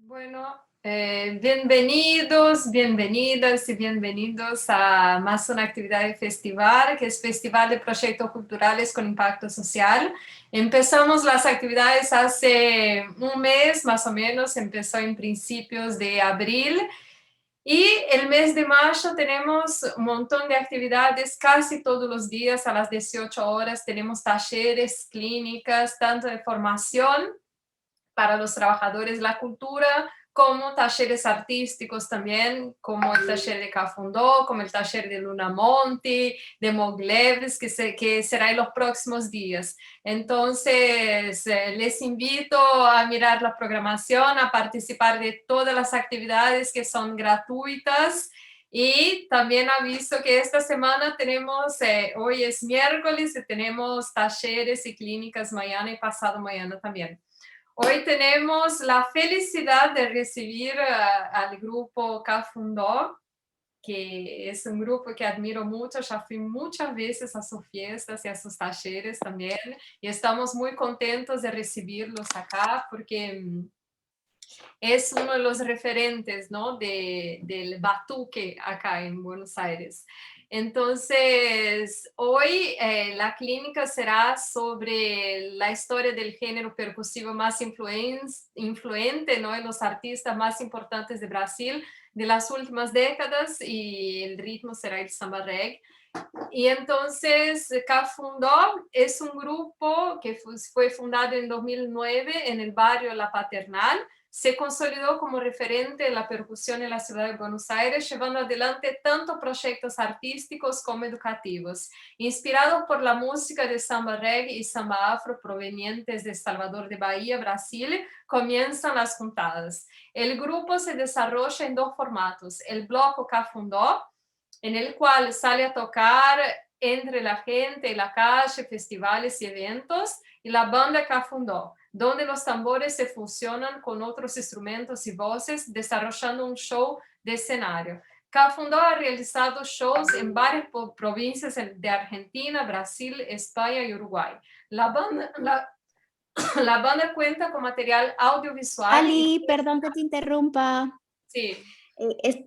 Bueno, bienvenidos, bienvenidas y bienvenidos a más una actividad de festival, que es Festival de Proyectos Culturales con Impacto Social. Empezamos las actividades hace un mes, más o menos, empezó en principios de abril. Y el mes de mayo tenemos un montón de actividades, casi todos los días a las 18 horas tenemos talleres, clínicas, tanto de formación para los trabajadores de la cultura, como talleres artísticos también, como el taller de Cafundó, como el taller de Luna Monti, de Moglevs, que será en los próximos días. Entonces, les invito a mirar la programación, a participar de todas las actividades que son gratuitas. Y también aviso que esta semana tenemos, hoy es miércoles, y tenemos talleres y clínicas mañana y pasado mañana también. Hoy tenemos la felicidad de recibir al grupo Cafundó, que es un grupo que admiro mucho, ya fui muchas veces a sus fiestas y a sus talleres también, y estamos muy contentos de recibirlos acá porque es uno de los referentes, ¿no? del batuque acá en Buenos Aires. Entonces, hoy la clínica será sobre la historia del género percusivo más influente, ¿no? En los artistas más importantes de Brasil de las últimas décadas, y el ritmo será el samba reggae. Y entonces Cafundó es un grupo que fue fundado en 2009 en el barrio La Paternal. Se consolidó como referente en la percusión en la ciudad de Buenos Aires, llevando adelante tanto proyectos artísticos como educativos. Inspirados por la música de samba reggae y samba afro provenientes de Salvador de Bahía, Brasil, comienzan las juntadas. El grupo se desarrolla en dos formatos: el bloco Cafundó, en el cual sale a tocar entre la gente, en la calle, festivales y eventos, y la banda Cafundó, donde los tambores se fusionan con otros instrumentos y voces, desarrollando un show de escenario. Cafundó ha realizado shows en varias provincias de Argentina, Brasil, España y Uruguay. La banda cuenta con material audiovisual. Ali, perdón que te interrumpa. Sí.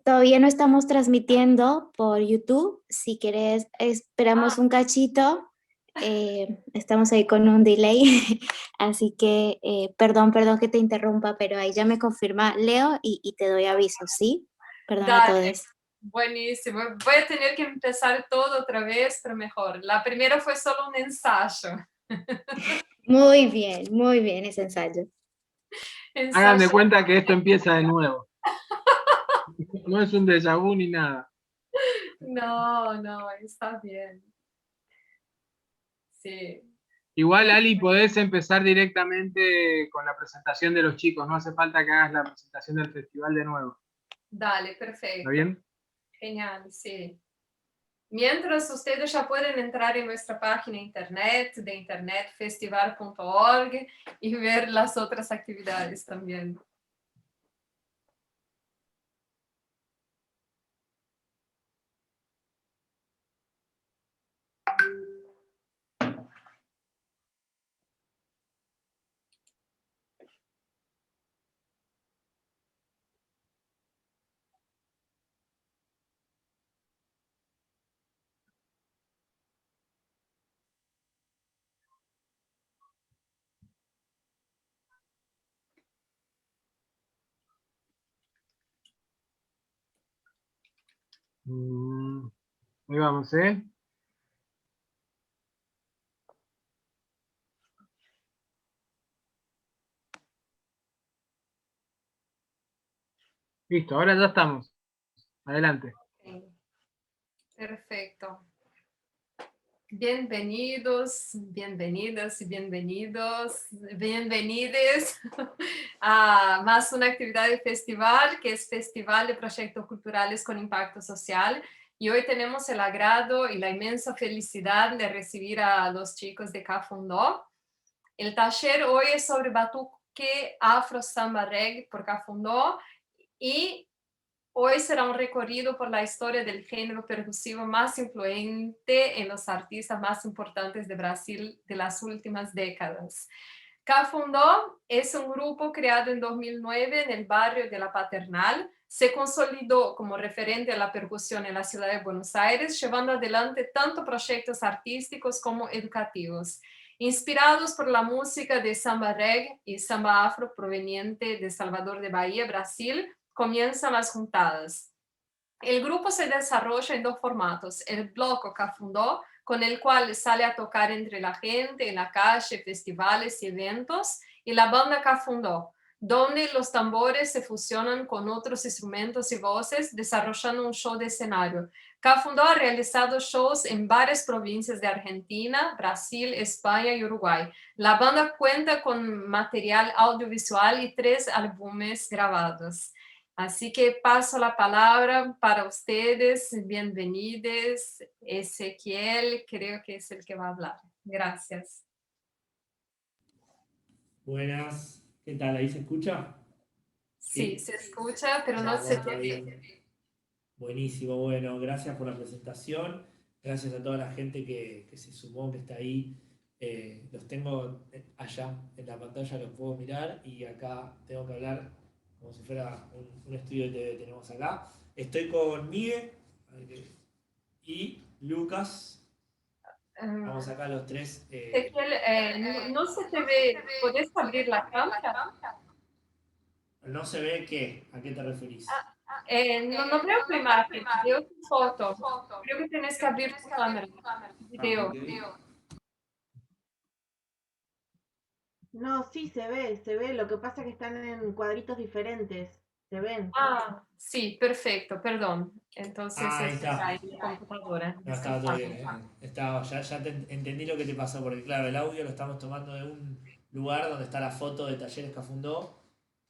Todavía no estamos transmitiendo por YouTube. Si quieres, esperamos un cachito. Estamos ahí con un delay. Así que, perdón que te interrumpa, pero ahí ya me confirma Leo y te doy aviso, ¿sí? Perdón a Dale. todos. Buenísimo. Voy a tener que empezar todo otra vez, pero mejor. La primera fue solo un ensayo. Muy bien ese ensayo. Hagan de Ensayo. cuenta que esto empieza de nuevo. No es un déjà vu ni nada. No, está bien. Sí. Igual, Ali, podés empezar directamente con la presentación de los chicos. No hace falta que hagas la presentación del festival de nuevo. Dale, perfecto. ¿Está bien? Genial, sí. Mientras, ustedes ya pueden entrar en nuestra página de internet festival.org, y ver las otras actividades también. Ahí vamos, ¿eh? Listo, ahora ya estamos. Adelante. Okay. Perfecto. Bienvenidos, bienvenidas y bienvenides a más una actividad de festival, que es Festival de Proyectos Culturales con Impacto Social. Y hoy tenemos el agrado y la inmensa felicidad de recibir a los chicos de Cafundó. El taller hoy es sobre batuque afro samba reggae por Cafundó, y hoy será un recorrido por la historia del género percusivo más influente en los artistas más importantes de Brasil de las últimas décadas. Cafundó es un grupo creado en 2009 en el barrio de La Paternal. Se consolidó como referente a la percusión en la ciudad de Buenos Aires, llevando adelante tanto proyectos artísticos como educativos. Inspirados por la música de samba reggae y samba afro proveniente de Salvador de Bahía, Brasil, comienzan las juntadas. El grupo se desarrolla en dos formatos: el bloco Cafundó, con el cual sale a tocar entre la gente en la calle, festivales y eventos, y la banda Cafundó, donde los tambores se fusionan con otros instrumentos y voces, desarrollando un show de escenario. Cafundó ha realizado shows en varias provincias de Argentina, Brasil, España y Uruguay. La banda cuenta con material audiovisual y 3 álbumes grabados. Así que paso la palabra para ustedes. Bienvenidos. Ezequiel, creo que es el que va a hablar. Gracias. Buenas, ¿qué tal? ¿Ahí se escucha? Sí, se escucha, pero no Vamos, se todo ve. bien. Buenísimo, bueno, gracias por la presentación, gracias a toda la gente que se sumó, que está ahí. Los tengo allá en la pantalla, los puedo mirar y acá tengo que hablar como si fuera un estudio de TV. Tenemos acá. Estoy con Miguel y Lucas. Vamos acá los tres. Ezequiel, no se te ve. ¿Puedes abrir la cámara? No se ve qué, ¿a qué te referís? No veo tu imagen, veo tu foto. Creo que tienes que abrir tu cámara. Video. Okay. No, sí, se ve. Lo que pasa es que están en cuadritos diferentes. Se ven. Ah, sí, perfecto, perdón. Entonces Ahí está. ahí en la computadora. No, estaba todo bien, ¿eh? Ya entendí lo que te pasó, porque claro, el audio lo estamos tomando de un lugar donde está la foto de Talleres Cafundó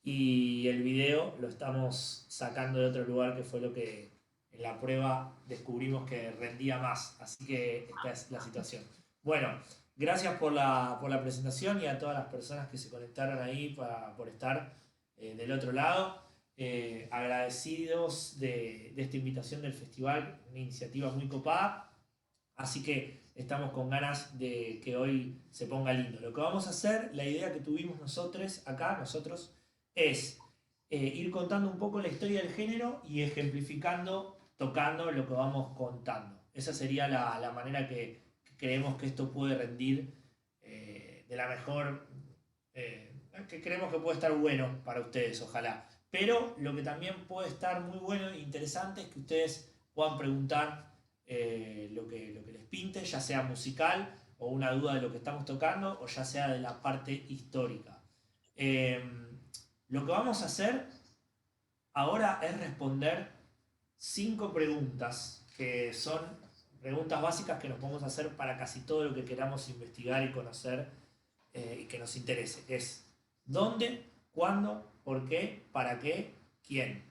y el video lo estamos sacando de otro lugar que fue lo que en la prueba descubrimos que rendía más. Así que esta es la situación. Bueno, gracias por la presentación y a todas las personas que se conectaron ahí por estar del otro lado. Agradecidos de esta invitación del festival, una iniciativa muy copada, así que estamos con ganas de que hoy se ponga lindo. Lo que vamos a hacer, la idea que tuvimos nosotros, es ir contando un poco la historia del género y ejemplificando, tocando lo que vamos contando. Esa sería la manera que creemos que esto puede rendir de la mejor, que creemos que puede estar bueno para ustedes, ojalá. Pero lo que también puede estar muy bueno e interesante es que ustedes puedan preguntar lo que les pinte, ya sea musical o una duda de lo que estamos tocando, o ya sea de la parte histórica. Lo que vamos a hacer ahora es responder 5 preguntas, que son preguntas básicas que nos podemos hacer para casi todo lo que queramos investigar y conocer y que nos interese, que es ¿dónde? ¿Cuándo? ¿Por qué? ¿Para qué? ¿Quién?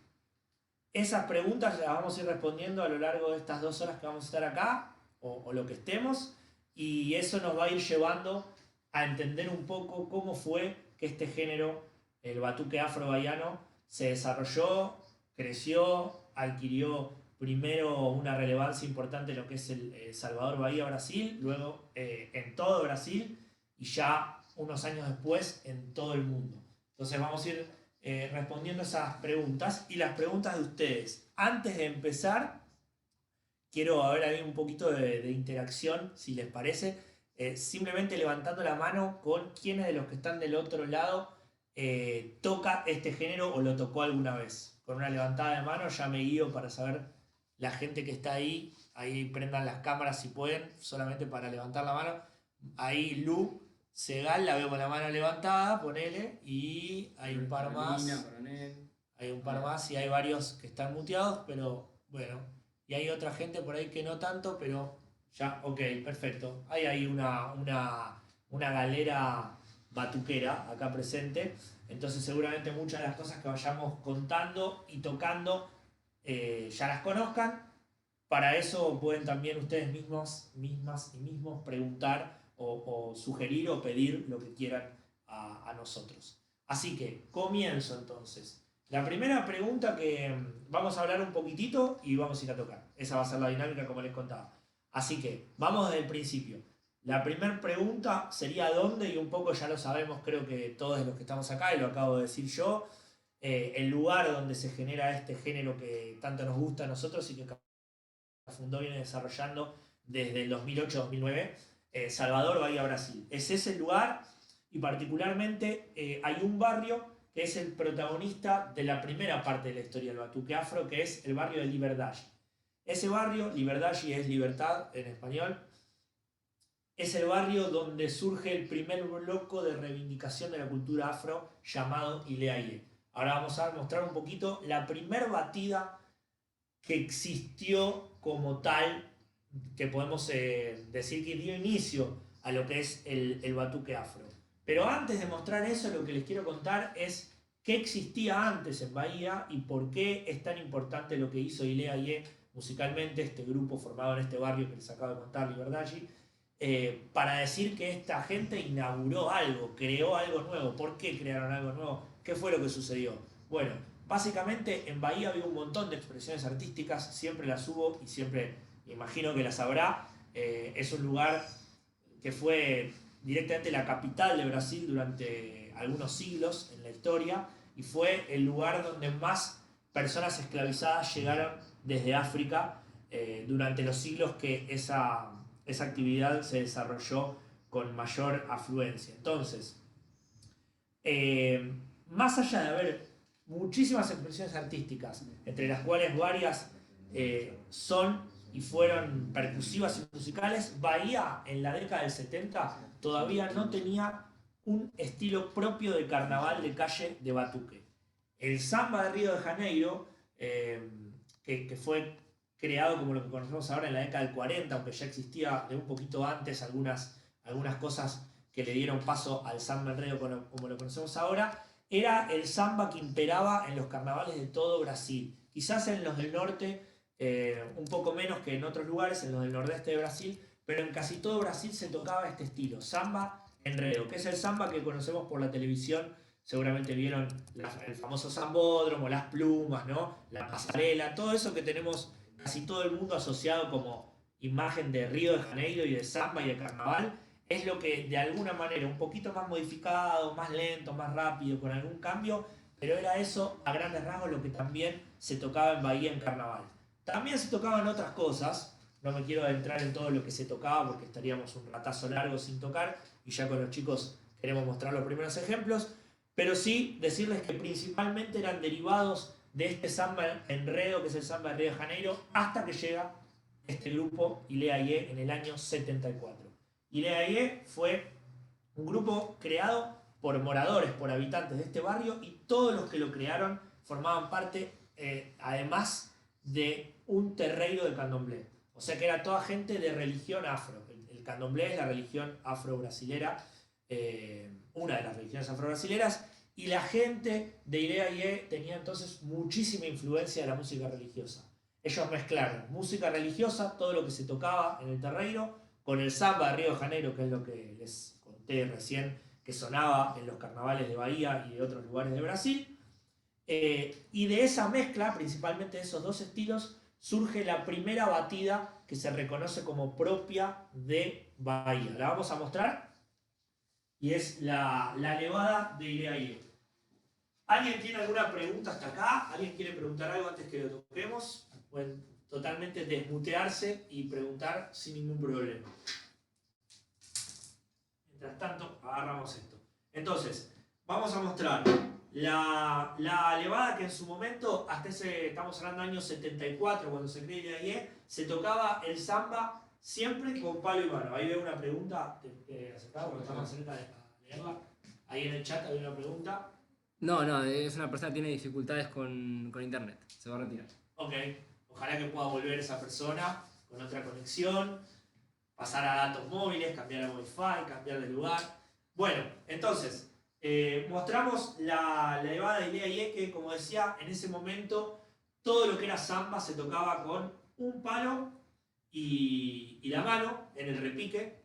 Esas preguntas las vamos a ir respondiendo a lo largo de estas 2 horas que vamos a estar acá, o lo que estemos, y eso nos va a ir llevando a entender un poco cómo fue que este género, el batuque afro-bahiano, se desarrolló, creció, adquirió primero una relevancia importante en lo que es el Salvador Bahía, Brasil, luego en todo Brasil, y ya unos años después en todo el mundo. Entonces vamos a ir respondiendo esas preguntas y las preguntas de ustedes. Antes de empezar, quiero ver ahí un poquito de interacción, si les parece, simplemente levantando la mano con quiénes de los que están del otro lado toca este género o lo tocó alguna vez. Con una levantada de mano ya me guío para saber la gente que está ahí. Ahí prendan las cámaras si pueden, solamente para levantar la mano. Ahí Lu Segal, la veo con la mano levantada, ponele, y hay un par más. Hay un par más y hay varios que están muteados, pero bueno. Y hay otra gente por ahí que no tanto, pero ya, ok, perfecto. Hay ahí una galera batuquera acá presente. Entonces seguramente muchas de las cosas que vayamos contando y tocando ya las conozcan. Para eso pueden también ustedes mismos preguntar o sugerir o pedir lo que quieran a nosotros. Así que comienzo entonces. La primera pregunta que vamos a hablar un poquitito y vamos a ir a tocar. Esa va a ser la dinámica como les contaba. Así que vamos desde el principio. La primera pregunta sería ¿dónde? Y un poco ya lo sabemos, creo que todos los que estamos acá, y lo acabo de decir yo, el lugar donde se genera este género que tanto nos gusta a nosotros y que Cafundó viene desarrollando desde el 2008-2009, Salvador, Bahía, Brasil. Es ese lugar y particularmente hay un barrio que es el protagonista de la primera parte de la historia del batuque afro, que es el barrio de Liberdade. Ese barrio, Liberdade es libertad en español, es el barrio donde surge el primer bloque de reivindicación de la cultura afro llamado Ileaie. Ahora vamos a mostrar un poquito la primer batida que existió como tal, que podemos decir que dio inicio a lo que es el batuque afro. Pero antes de mostrar eso, lo que les quiero contar es qué existía antes en Bahía y por qué es tan importante lo que hizo Ileaie musicalmente, este grupo formado en este barrio que les acabo de contar, Liberdade, para decir que esta gente inauguró algo, creó algo nuevo. ¿Por qué crearon algo nuevo? ¿Qué fue lo que sucedió? Bueno, básicamente en Bahía había un montón de expresiones artísticas, siempre las hubo y siempre imagino que las habrá. Es un lugar que fue directamente la capital de Brasil durante algunos siglos en la historia y fue el lugar donde más personas esclavizadas llegaron desde África durante los siglos que esa actividad se desarrolló con mayor afluencia. Entonces, más allá de haber muchísimas expresiones artísticas, entre las cuales varias son y fueron percusivas y musicales, Bahía en la década del 70 todavía no tenía un estilo propio de carnaval de calle de batuque. El samba de Río de Janeiro, que fue creado como lo que conocemos ahora en la década del 40, aunque ya existía de un poquito antes algunas cosas que le dieron paso al samba en Río como lo conocemos ahora, era el samba que imperaba en los carnavales de todo Brasil. Quizás en los del norte un poco menos que en otros lugares, en los del nordeste de Brasil, pero en casi todo Brasil se tocaba este estilo, samba enredo, que es el samba que conocemos por la televisión. Seguramente vieron el famoso sambódromo, las plumas, ¿no? La pasarela, todo eso que tenemos casi todo el mundo asociado como imagen de Río de Janeiro y de samba y de carnaval, es lo que de alguna manera un poquito más modificado, más lento, más rápido, con algún cambio, pero era eso a grandes rasgos lo que también se tocaba en Bahía en carnaval. También se tocaban otras cosas, no me quiero adentrar en todo lo que se tocaba porque estaríamos un ratazo largo sin tocar y ya con los chicos queremos mostrar los primeros ejemplos, pero sí decirles que principalmente eran derivados de este samba enredo que es el samba de Río de Janeiro hasta que llega este grupo Ileaie en el año 74. Ileaie fue un grupo creado por moradores, por habitantes de este barrio y todos los que lo crearon formaban parte además de un terreiro de candomblé. O sea que era toda gente de religión afro. El candomblé es la religión afro-brasilera, una de las religiones afro-brasileras, y la gente de Ileaie tenía entonces muchísima influencia de la música religiosa. Ellos mezclaron música religiosa, todo lo que se tocaba en el terreiro, con el samba de Río de Janeiro, que es lo que les conté recién, que sonaba en los carnavales de Bahía y de otros lugares de Brasil. Y de esa mezcla, principalmente de esos dos estilos, surge la primera batida que se reconoce como propia de Bahía. La vamos a mostrar y es la levada de Ileaie. ¿Alguien tiene alguna pregunta hasta acá? ¿Alguien quiere preguntar algo antes que lo toquemos? Pueden totalmente desmutearse y preguntar sin ningún problema. Mientras tanto, agarramos esto. Entonces, vamos a mostrar la levada que en su momento, estamos hablando del año 74, cuando se crea Ileaie, se tocaba el samba siempre con palo y mano. Ahí veo una pregunta, porque estamos cerca de leerla. Ahí en el chat hay una pregunta. No, es una persona que tiene dificultades con internet, se va a retirar. Ok, ojalá que pueda volver esa persona con otra conexión, pasar a datos móviles, cambiar a Wi-Fi, cambiar de lugar. Bueno, entonces, mostramos la levada de Ileaie que, como decía, en ese momento todo lo que era samba se tocaba con un palo y la mano en el repique.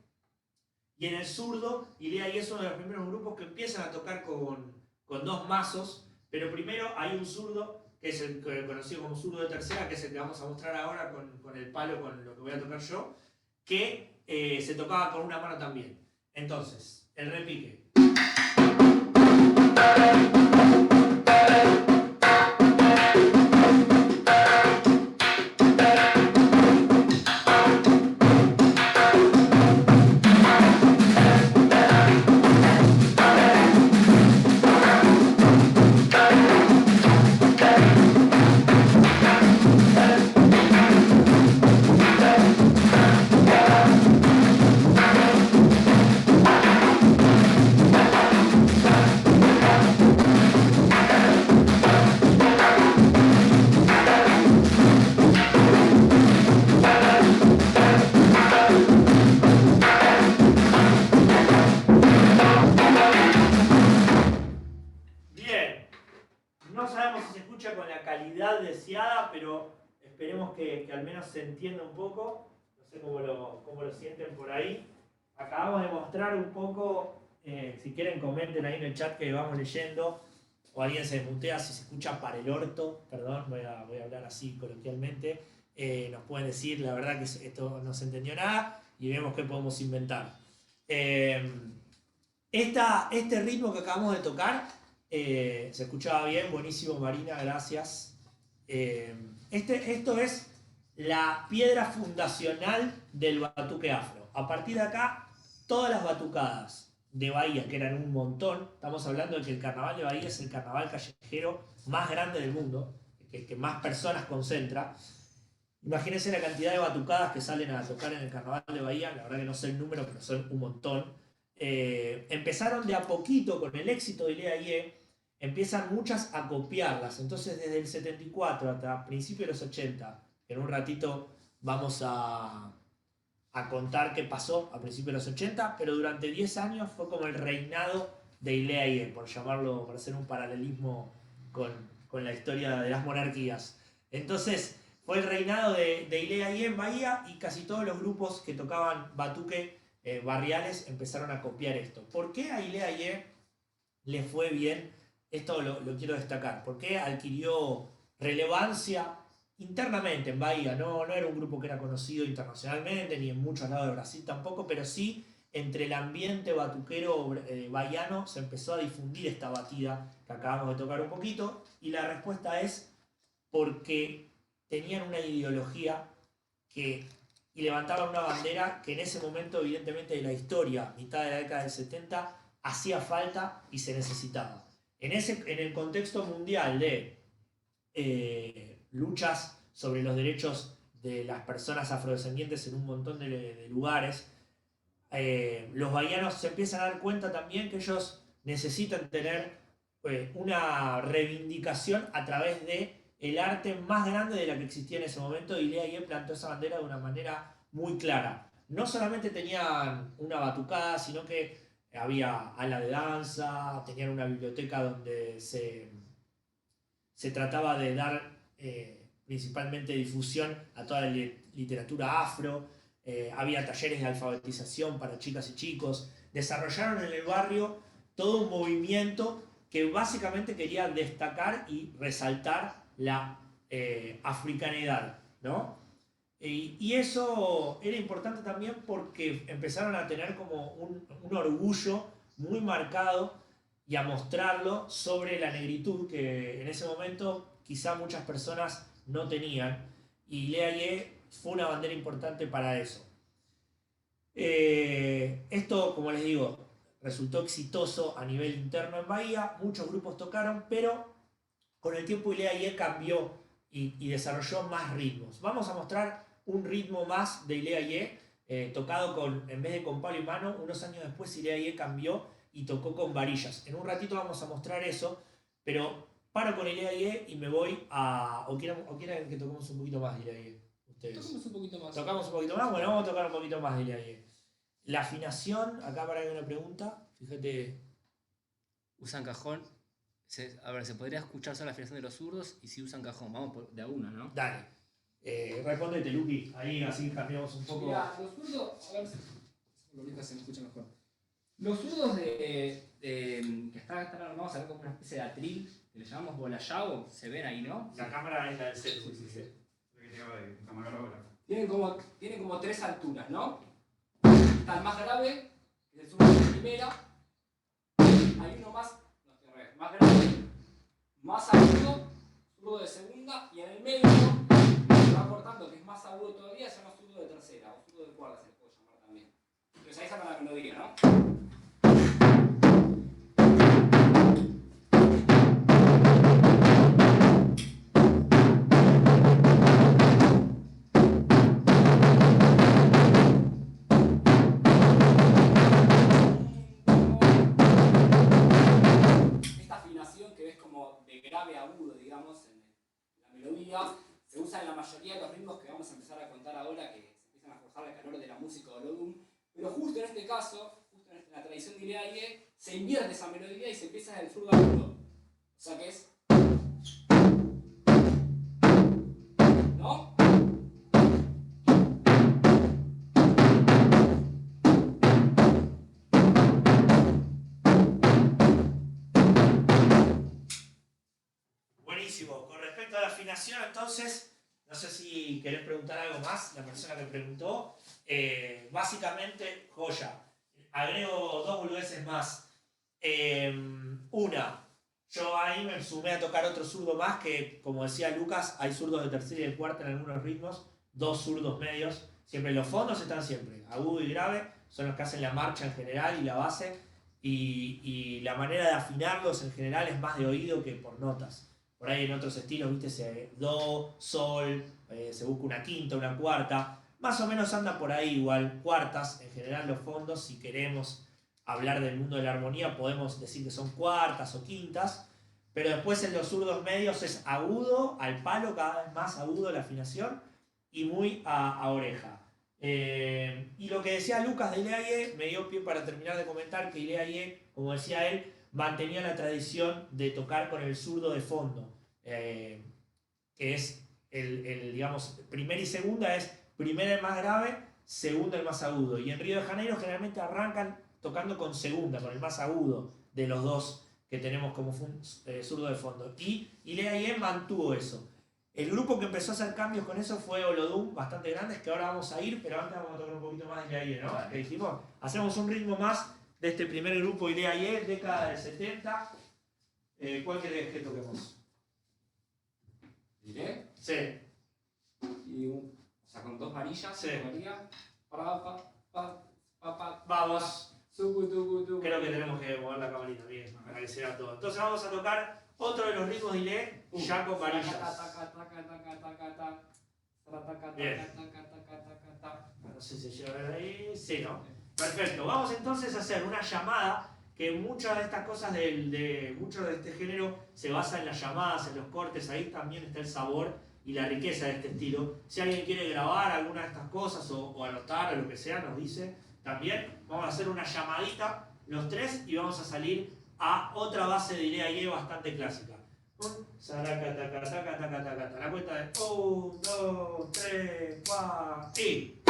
Y en el zurdo, Ileaie es uno de los primeros grupos que empiezan a tocar con dos mazos, pero primero hay un zurdo, que es el conocido como zurdo de tercera, que es el que vamos a mostrar ahora con el palo, con lo que voy a tocar yo, que se tocaba con una mano también. Entonces, el repique. Bien, no sabemos si se escucha con la calidad deseada, pero esperemos que al menos se entienda un poco. No sé cómo lo sienten por ahí. Acabamos de mostrar un poco, si quieren comenten ahí en el chat que vamos leyendo, o alguien se mutea si se escucha para el orto, perdón, voy a hablar así coloquialmente. Nos pueden decir, la verdad que esto no se entendió nada y vemos qué podemos inventar. Este ritmo que acabamos de tocar se escuchaba bien, buenísimo Marina, gracias. Esto es la piedra fundacional del batuque afro. A partir de acá, todas las batucadas de Bahía, que eran un montón, estamos hablando de que el carnaval de Bahía es el carnaval callejero más grande del mundo, que más personas concentra. Imagínense la cantidad de batucadas que salen a tocar en el carnaval de Bahía, la verdad que no sé el número, pero son un montón. Empezaron de a poquito con el éxito de Ilea Ye, empiezan muchas a copiarlas. Entonces desde el 74 hasta principios de los 80, en un ratito vamos a contar qué pasó a principios de los 80, pero durante 10 años fue como el reinado de Ilea Ye, por llamarlo, por hacer un paralelismo con la historia de las monarquías. Entonces fue el reinado de Ilea Ye en Bahía y casi todos los grupos que tocaban batuque barriales empezaron a copiar esto. ¿Por qué a Ilea Ye le fue bien? Esto lo quiero destacar. ¿Por qué adquirió relevancia internamente en Bahía? No era un grupo que era conocido internacionalmente, ni en muchos lados de Brasil tampoco, pero sí entre el ambiente batuquero bahiano se empezó a difundir esta batida que acabamos de tocar un poquito, y la respuesta es porque tenían una ideología y levantaban una bandera que en ese momento, evidentemente, de la historia, mitad de la década del 70, hacía falta y se necesitaba. En el contexto mundial de luchas sobre los derechos de las personas afrodescendientes en un montón de lugares, los bahianos se empiezan a dar cuenta también que ellos necesitan tener una reivindicación a través de el arte más grande de la que existía en ese momento, y Ilea Ye plantó esa bandera de una manera muy clara. No solamente tenían una batucada, sino que había ala de danza, tenían una biblioteca donde se trataba de dar principalmente difusión a toda la literatura afro, había talleres de alfabetización para chicas y chicos, desarrollaron en el barrio todo un movimiento que básicamente quería destacar y resaltar la africanidad, ¿no? Y eso era importante también porque empezaron a tener como un orgullo muy marcado y a mostrarlo sobre la negritud que en ese momento quizá muchas personas no tenían, y Ilea Ye fue una bandera importante para eso. Esto, como les digo, resultó exitoso a nivel interno en Bahía, muchos grupos tocaron, pero con el tiempo Ilea Ye cambió y desarrolló más ritmos. Vamos a mostrar un ritmo más de Ilea Ye, tocado en vez de con palo y mano. Unos años después Ilea Ye cambió y tocó con varillas. En un ratito vamos a mostrar eso, pero paro con Ilea Ye y me voy a... ¿O quieren que toquemos un poquito más de Ilea Ye? Ustedes. Tocamos un poquito más. ¿Tocamos un poquito más? Bueno, vamos a tocar un poquito más de Ilea Ye. La afinación, acá para que una pregunta, fíjate. Usan cajón. A ver, ¿se podría escuchar solo la afinación de los zurdos? Y si usan cajón, vamos de a una, ¿no? Dale. Respondete, Luqui. Ahí así cambiamos un poco. Mira, los zurdos, a ver si lo único que se me escucha mejor. Los zurdos que están armados acá como una especie de atril, que le llamamos bolayao, se ven ahí, ¿no? La cámara es la del celu. Sí. Lo que llegaba de camarógrafo. tienen como tres alturas, ¿no? Está el más grave, que es el zurdo de primera. Hay uno más, no, estoy al revés, más grave, más agudo, zurdo de segunda, y en el medio, se va cortando, que es más agudo todavía, se llama zurdo de tercera, o zurdo de cuarta se le puede llamar también. Entonces ahí sacan la melodía, ¿no? Grave agudo, digamos, en la melodía, se usa en la mayoría de los ritmos que vamos a empezar a contar ahora, que se empiezan a forjar el calor de la música o Olodum, pero justo en este caso, justo en la tradición de Ileaye, se invierte esa melodía y se empieza en el zurdo agudo. O sea que es... ¿no? Buenísimo. Con respecto a la afinación, entonces, no sé si querés preguntar algo más, la persona que preguntó. Básicamente, joya. Agrego dos boludeces más. Una, yo ahí me sumé a tocar otro zurdo más, que como decía Lucas, hay zurdos de tercera y de cuarta en algunos ritmos, dos zurdos medios. Siempre los fondos están siempre, agudo y grave, son los que hacen la marcha en general y la base. Y la manera de afinarlos en general es más de oído que por notas. Por ahí en otros estilos, viste, do, sol, se busca una quinta, una cuarta. Más o menos anda por ahí igual, cuartas, en general los fondos, si queremos hablar del mundo de la armonía, podemos decir que son cuartas o quintas. Pero después en los zurdos medios es agudo, al palo, cada vez más agudo la afinación, y muy a oreja. Y lo que decía Lucas de Ileaye me dio pie para terminar de comentar que Ileaye, como decía él, mantenía la tradición de tocar con el zurdo de fondo, que es digamos, primera y segunda es primera el más grave, segunda el más agudo. Y en Río de Janeiro generalmente arrancan tocando con segunda, con el más agudo de los dos que tenemos como zurdo de fondo. Y Ileaye mantuvo eso. El grupo que empezó a hacer cambios con eso fue Olodum, bastante grandes, que ahora vamos a ir, pero antes vamos a tocar un poquito más de Ileaye, ¿no? Vale. Que dijimos, hacemos un ritmo más de este primer grupo Ileaye, década del 70. ¿Cuál querés que toquemos? ¿Diré? Sí. Y o sea, con dos varillas. Sí. Varía, Vamos. Creo que tenemos que mover la camarita bien, para que sea todo. Entonces vamos a tocar otro de los ritmos de Ileaye, ya con varillas. Bien. No sé si llega a ver ahí. Sí, ¿no? Perfecto. Vamos entonces a hacer una llamada, que muchas de estas cosas mucho de este género se basa en las llamadas, en los cortes. Ahí también está el sabor y la riqueza de este estilo. Si alguien quiere grabar alguna de estas cosas o anotar o lo que sea, nos dice también. Vamos a hacer una llamadita los tres y vamos a salir a otra base de Ileaye bastante clásica. La cuenta de 1, 2, 3, 4 y...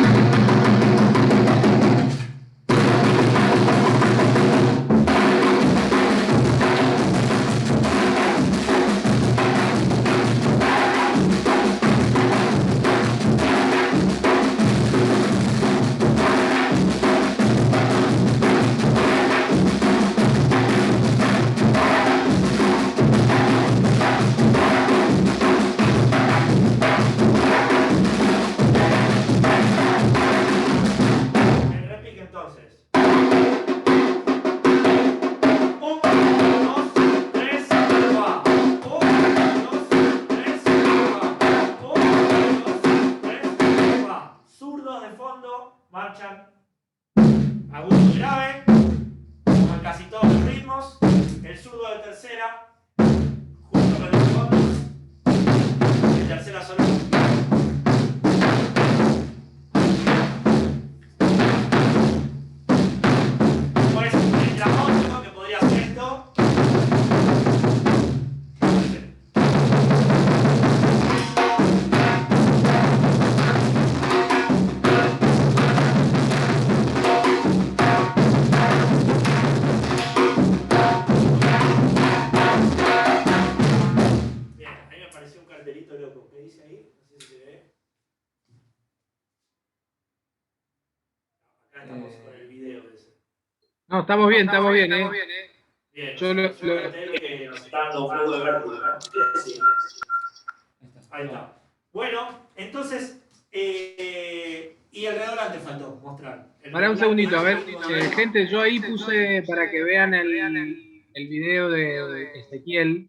No, estamos bien, ¿eh? Bien, Yo lo- yo noté que nos está dando un poco de vértigo, ¿no? Sí. Ahí está. Bueno, entonces, y el redolante faltó mostrar. El Pará un redolante segundito, a ver, es gente, yo ahí puse para que vean el video de Ezequiel,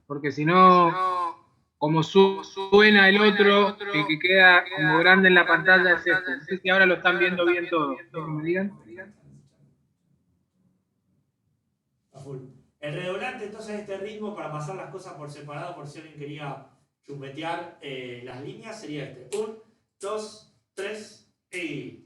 porque si no, como suena el otro, el que queda como grande en la pantalla es este. No sé si ahora lo están viendo bien todo. ¿Quieren que me digan? a full. El redolante, entonces, este ritmo para pasar las cosas por separado, por si alguien quería chumbetear las líneas, sería este. 1, 2, 3 y.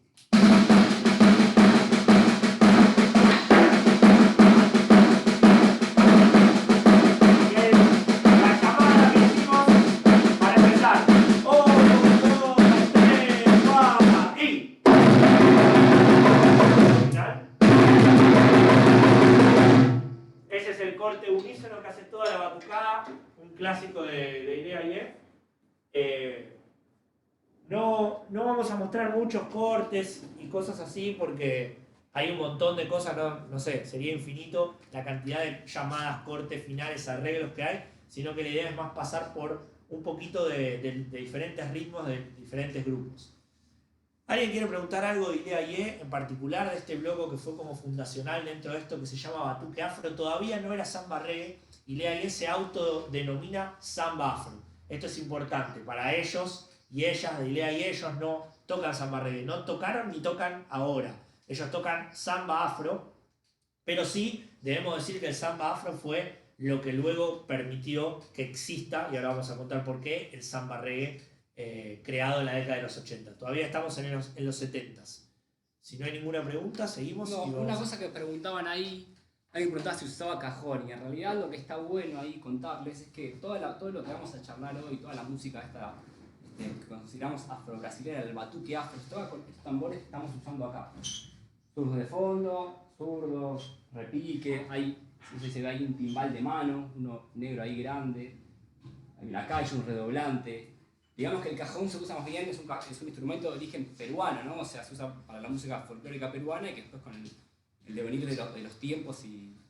La llamada que hicimos para empezar. 1, 2, 3, 4 y. Final. Ese es el corte unísono que hace toda la batucada, un clásico de Idea Y. No vamos a mostrar muchos cortes y cosas así porque hay un montón de cosas, no sé, sería infinito la cantidad de llamadas, cortes, finales, arreglos que hay, sino que la idea es más pasar por un poquito de diferentes ritmos de diferentes grupos. ¿Alguien quiere preguntar algo de Idea Y en particular de este bloque que fue como fundacional dentro de esto que se llama Batuque Afro? Todavía no era samba reggae y Idea Y se autodenomina samba afro. Esto es importante para ellos y ellas de Idea Y. Ellos no tocan samba reggae, no tocaron ni tocan ahora. Ellos tocan samba afro, pero sí debemos decir que el samba afro fue lo que luego permitió que exista, y ahora vamos a contar por qué, el samba reggae creado en la década de los 80. Todavía estamos en los 70. Si no hay ninguna pregunta, seguimos. No, una cosa que preguntaban ahí, alguien preguntaba si usaba cajón, y en realidad lo que está bueno ahí contarles es que todo lo que vamos a charlar hoy, toda la música esta que consideramos afro-brasilera, el batuque afro, todos estos tambores que estamos usando acá. Zurdos de fondo, zurdos, repique, no sé si se ve ahí un timbal de mano, uno negro ahí grande, hay una calle, un redoblante. Digamos que el cajón se usa más bien, es un instrumento de origen peruano, ¿no? O sea, se usa para la música folclórica peruana y que después con el devenir de los tiempos y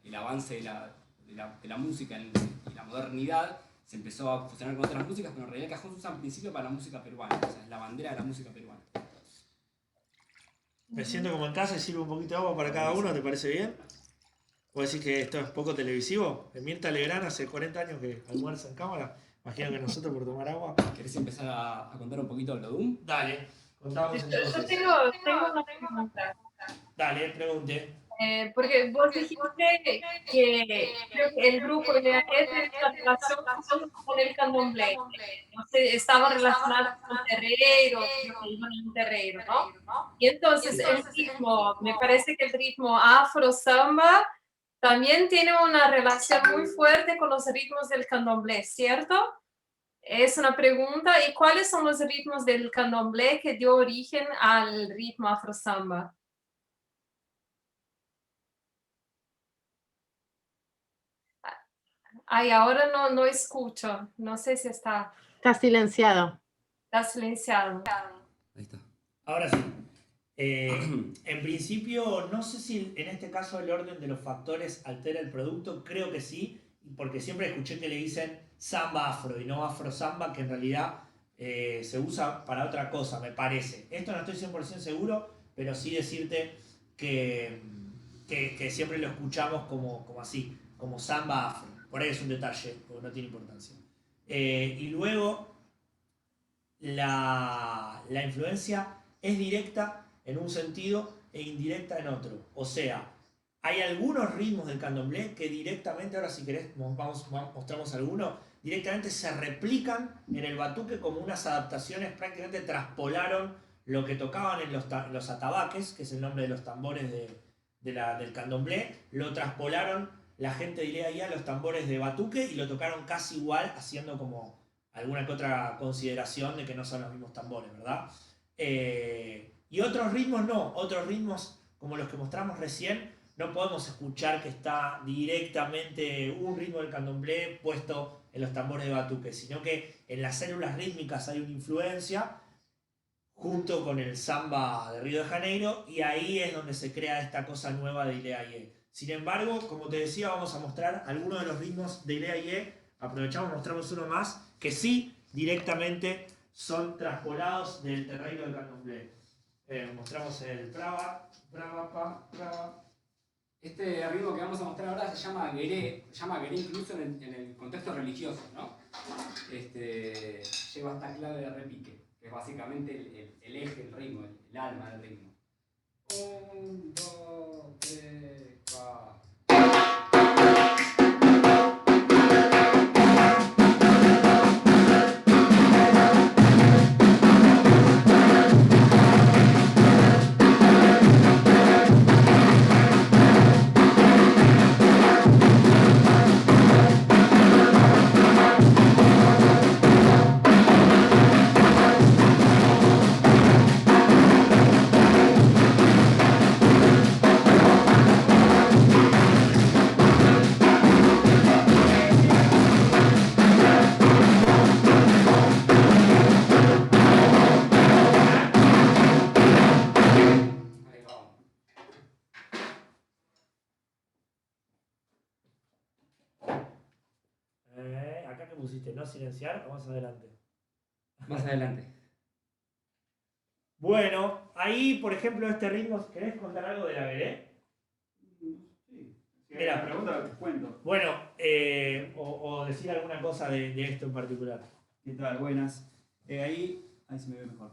el avance de la música y la modernidad se empezó a fusionar con otras músicas, pero en realidad el cajón se usa en principio para la música peruana, o sea, es la bandera de la música peruana. Me siento como en casa y sirvo un poquito de agua para cada uno, ¿te parece bien? ¿Vos decís que esto es poco televisivo? Mirta Legrand hace 40 años que almuerza en cámara. Imagino que nosotros por tomar agua. ¿Querés empezar a contar un poquito de lo Doom? Dale, contamos Yo entonces. tengo una pregunta. Dale, pregunte. Porque vos dijiste que creo que el grupo de tiene una relación con el candomblé. No sé, estaban relacionados con terreiro, creo que iban en un terreiro, ¿no? Y entonces el ritmo, me parece que el ritmo afro-samba también tiene una relación muy fuerte con los ritmos del candomblé, ¿cierto? Es una pregunta. ¿Y cuáles son los ritmos del candomblé que dio origen al ritmo afro-samba? Ay, ahora no escucho. No sé si está Está silenciado. Ahí está. Ahora sí. En principio, no sé si en este caso el orden de los factores altera el producto. Creo que sí, porque siempre escuché que le dicen samba afro y no afro samba, que en realidad se usa para otra cosa, me parece. Esto no estoy 100% seguro, pero sí decirte que siempre lo escuchamos como así, como samba afro. Por ahí es un detalle, porque no tiene importancia. Y luego, la influencia es directa en un sentido e indirecta en otro. O sea, hay algunos ritmos del candomblé que directamente, ahora si querés mostramos algunos, directamente se replican en el batuque como unas adaptaciones, prácticamente traspolaron lo que tocaban en los atabaques, que es el nombre de los tambores del candomblé, lo traspolaron la gente de Idea Y a los tambores de batuque y lo tocaron casi igual, haciendo como alguna que otra consideración de que no son los mismos tambores, ¿verdad? Y otros ritmos no, otros ritmos como los que mostramos recién, no podemos escuchar que está directamente un ritmo del candomblé puesto en los tambores de batuque, sino que en las células rítmicas hay una influencia junto con el samba de Río de Janeiro, y ahí es donde se crea esta cosa nueva de Ileaie. Sin embargo, como te decía, vamos a mostrar algunos de los ritmos de Ileaie. Aprovechamos, mostramos uno más, que sí directamente son transpolados del terreno del candomblé. Mostramos el Prava, Prava. Este ritmo que vamos a mostrar ahora se llama Gueré incluso en el contexto religioso, ¿no? Lleva esta clave de repique, que es básicamente el eje, el ritmo, el alma del ritmo. 1, 2, 3, 4. Acá que pusiste, no silenciar, vamos adelante. Más adelante. Bueno, ahí, por ejemplo, este ritmo, ¿querés contar algo de la Gueré? Sí. Mira, pregunta, cuento. Bueno, o decir alguna cosa de esto en particular. ¿Qué tal? Buenas. Ahí se me ve mejor.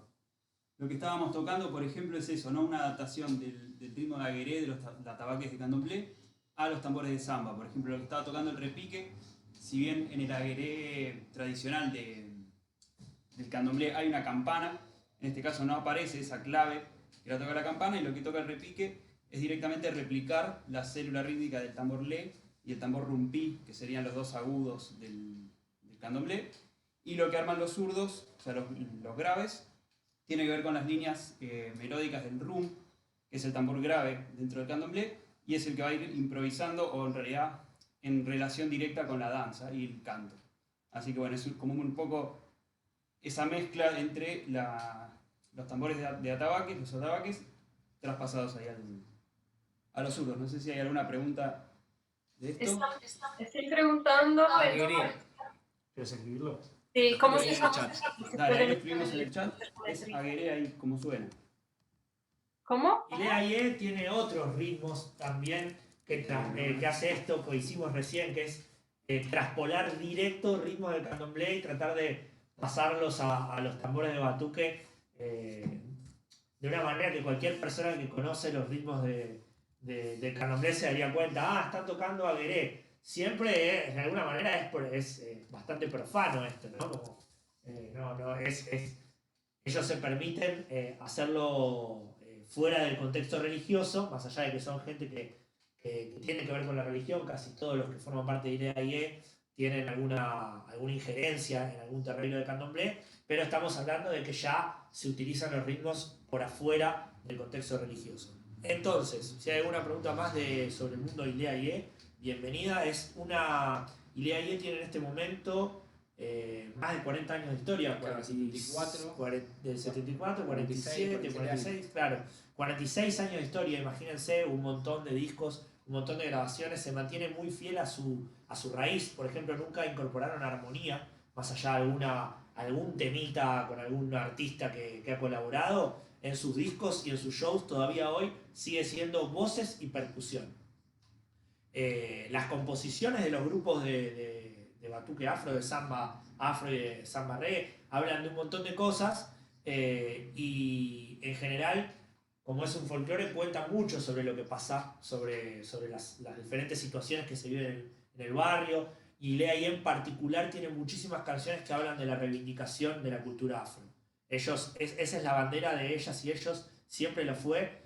Lo que estábamos tocando, por ejemplo, es eso, ¿no? Una adaptación del ritmo de la Gueré, de los atabaques de candomblé, a los tambores de samba. Por ejemplo, lo que estaba tocando el repique, si bien en el agueré tradicional del candomblé hay una campana, en este caso no aparece esa clave que la toca la campana, y lo que toca el repique es directamente replicar la célula rítmica del tambor lé y el tambor rumpí, que serían los dos agudos del candomblé, y lo que arman los zurdos, o sea, los graves, tiene que ver con las líneas melódicas del rum, que es el tambor grave dentro del candomblé, y es el que va a ir improvisando, o en realidad en relación directa con la danza y el canto. Así que bueno, es como un poco esa mezcla entre los tambores de atabaques, los atabaques, traspasados ahí a los zurdos. No sé si hay alguna pregunta de esto. Estoy preguntando. ¿Quieres escribirlo? Sí, ¿cómo se Ahí en el llama? chat. Dale, ahí lo escribimos en el chat. Es agueré ahí como suena. ¿Cómo? Ileaie tiene otros ritmos también que hace esto que hicimos recién, que es traspolar directo ritmos del candomblé y tratar de pasarlos a los tambores de batuque de una manera que cualquier persona que conoce los ritmos del candomblé se daría cuenta, están tocando agueré. Siempre, de alguna manera, es bastante profano esto, ¿no? Como, ellos se permiten hacerlo fuera del contexto religioso, más allá de que son gente que tiene que ver con la religión. Casi todos los que forman parte de Ileaie tienen alguna injerencia en algún terreno de candomblé, pero estamos hablando de que ya se utilizan los ritmos por afuera del contexto religioso. Entonces, si hay alguna pregunta más sobre el mundo Ileaie, bienvenida. Ileaie tiene en este momento más de 40 años de historia. Claro, 74. Del 74, 47, 46, claro. 46 años de historia, imagínense, un montón de discos, un montón de grabaciones, se mantiene muy fiel a su raíz. Por ejemplo, nunca incorporaron armonía, más allá de algún temita con algún artista que ha colaborado. En sus discos y en sus shows todavía hoy sigue siendo voces y percusión. Las composiciones de los grupos de batuque afro, de samba afro y de samba reggae hablan de un montón de cosas, y en general, como es un folclore, cuenta mucho sobre lo que pasa, sobre las diferentes situaciones que se viven en el barrio. Y Ileaie en particular tiene muchísimas canciones que hablan de la reivindicación de la cultura afro. Esa es la bandera de ellas y ellos, siempre lo fue,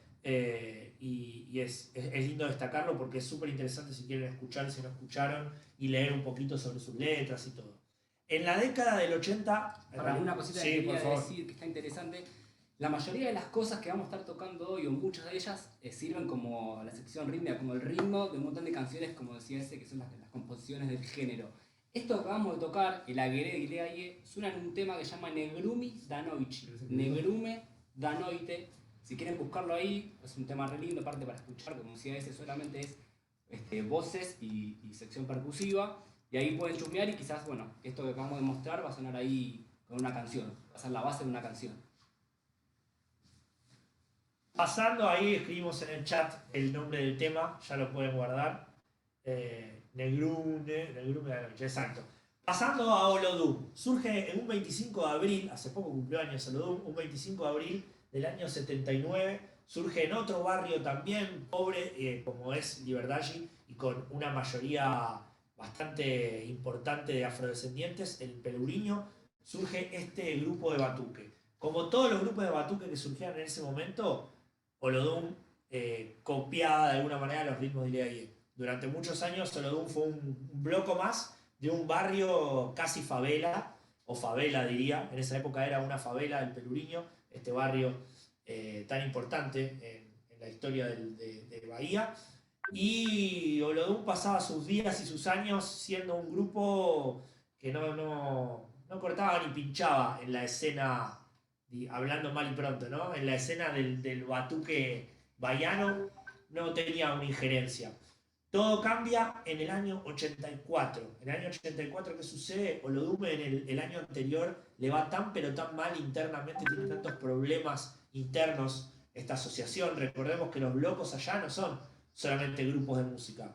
y es lindo destacarlo porque es súper interesante si quieren escuchar, si no escucharon, y leer un poquito sobre sus letras y todo. En la década del 80... Una cosita sí, que quería por favor. decir que está interesante. La mayoría de las cosas que vamos a estar tocando hoy, o muchas de ellas, sirven como la sección rítmica, como el ritmo de un montón de canciones, como decía ese, que son las composiciones del género. Esto que acabamos de tocar, el agueré de Ileaie, suena en un tema que se llama Negrumi Danovici. Negrume Da Noite. Si quieren buscarlo ahí, es un tema re lindo, aparte para escuchar, como decía ese, solamente es voces y sección percusiva. Y ahí pueden chusmear y quizás, bueno, esto que acabamos de mostrar va a sonar ahí con una canción, va a ser la base de una canción. Pasando ahí, escribimos en el chat el nombre del tema, ya lo pueden guardar. Negrume de la noche, exacto. Pasando a Olodum, surge en un 25 de abril, hace poco cumplió años Olodum, un 25 de abril del año 79, surge en otro barrio también pobre, como es Liberdaggi, y con una mayoría bastante importante de afrodescendientes, el Pelourinho, surge este grupo de batuque. Como todos los grupos de batuque que surgieron en ese momento, Olodum copiaba de alguna manera los ritmos de Ileagué. Durante muchos años Olodum fue un bloco más de un barrio casi favela, o favela diría, en esa época era una favela del Pelourinho, este barrio tan importante en la historia de Bahía. Y Olodum pasaba sus días y sus años siendo un grupo que no cortaba ni pinchaba en la escena, hablando mal y pronto, ¿no? En la escena del batuque bahiano no tenía una injerencia. Todo cambia en el año 84. En el año 84, ¿qué sucede? Olodum en el año anterior le va tan pero tan mal internamente, tiene tantos problemas internos esta asociación. Recordemos que los blocos allá no son solamente grupos de música,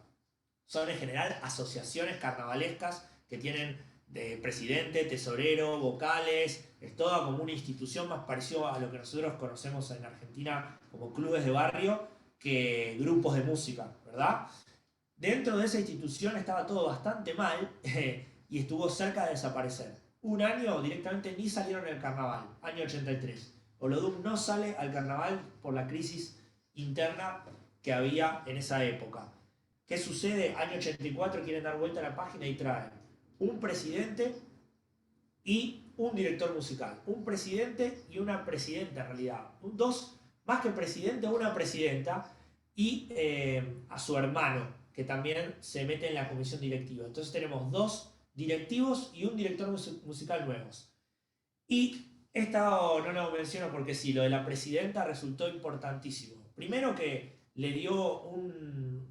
son en general asociaciones carnavalescas que tienen de presidente, tesorero, vocales, es toda como una institución más parecida a lo que nosotros conocemos en Argentina como clubes de barrio que grupos de música, ¿verdad? Dentro de esa institución estaba todo bastante mal y estuvo cerca de desaparecer. Un año directamente ni salieron en el carnaval, año 83. Olodum no sale al carnaval por la crisis interna que había en esa época. ¿Qué sucede? Año 84 quieren dar vuelta a la página y traen un presidente y un director musical. Un presidente y una presidenta en realidad. Dos, más que presidente, una presidenta y a su hermano, que también se mete en la comisión directiva. Entonces tenemos dos directivos y un director musical nuevos. Y esto no lo menciono porque sí, lo de la presidenta resultó importantísimo. Primero que le dio un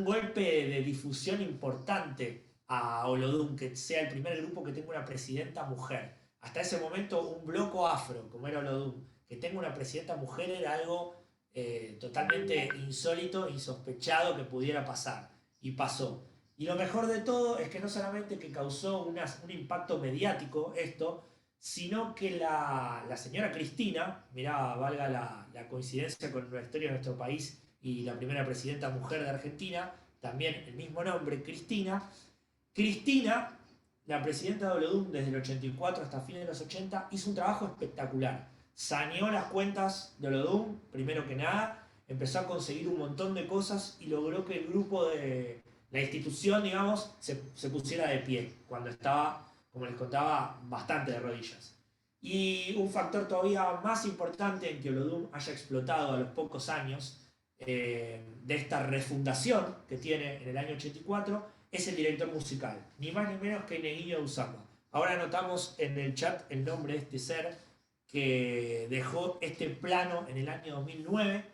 golpe de difusión importante a Olodum, que sea el primer grupo que tenga una presidenta mujer. Hasta ese momento un bloco afro, como era Olodum, que tenga una presidenta mujer era algo totalmente insólito, insospechado que pudiera pasar. Y pasó. Y lo mejor de todo es que no solamente que causó un impacto mediático esto, sino que la señora Cristina, mirá, valga la coincidencia con la historia de nuestro país y la primera presidenta mujer de Argentina, también el mismo nombre, Cristina, la presidenta de Olodum desde el 84 hasta fines de los 80, hizo un trabajo espectacular. Saneó las cuentas de Olodum, primero que nada, empezó a conseguir un montón de cosas y logró que el grupo de la institución, digamos, se pusiera de pie cuando estaba, como les contaba, bastante de rodillas. Y un factor todavía más importante en que Olodum haya explotado a los pocos años de esta refundación que tiene en el año 84 es el director musical, ni más ni menos que Neguinho de Usamba. Ahora anotamos en el chat el nombre de este ser que dejó este plano en el año 2009,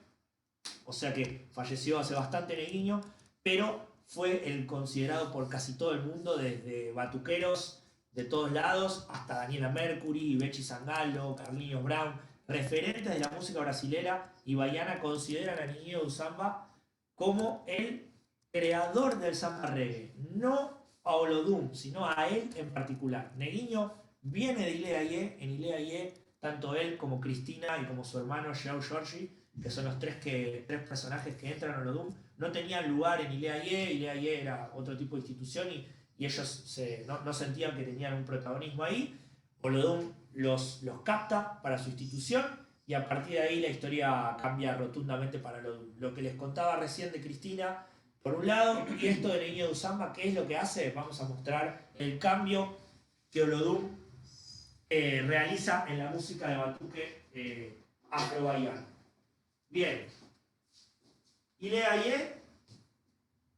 o sea que falleció hace bastante Neguinho, pero fue el considerado por casi todo el mundo, desde batuqueros de todos lados hasta Daniela Mercury, Bechi Zangalo, Carlinhos Brown, referentes de la música brasilera y bahiana consideran a Neguinho de Usamba como el creador del samba reggae, no a Olodum, sino a él en particular. Neguinho viene de Ileagué, en Ileagué tanto él como Cristina y como su hermano João Jorge, que son los tres personajes que entran a Olodum, no tenían lugar en Ileagué. Ileagué era otro tipo de institución y ellos no sentían que tenían un protagonismo ahí. Olodum los capta para su institución y a partir de ahí la historia cambia rotundamente para Olodum. Lo que les contaba recién de Cristina, por un lado, y esto de Neguinho de Usamba, ¿qué es lo que hace? Vamos a mostrar el cambio que Olodum realiza en la música de batuque afro-bahiano. Bien, Ileagué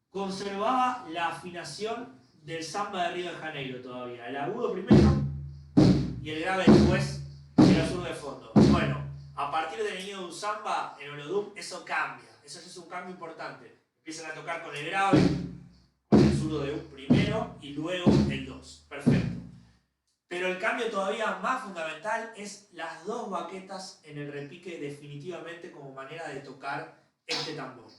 conservaba la afinación del samba de Río de Janeiro todavía, el agudo primero y el grave después, que los zurdos de fondo. Bueno, a partir del niño de un samba, en Olodum, eso cambia. Eso es un cambio importante. Empiezan a tocar con el grave, con el zurdo de un primero y luego el 2. Perfecto. Pero el cambio todavía más fundamental es las dos baquetas en el repique definitivamente como manera de tocar este tambor.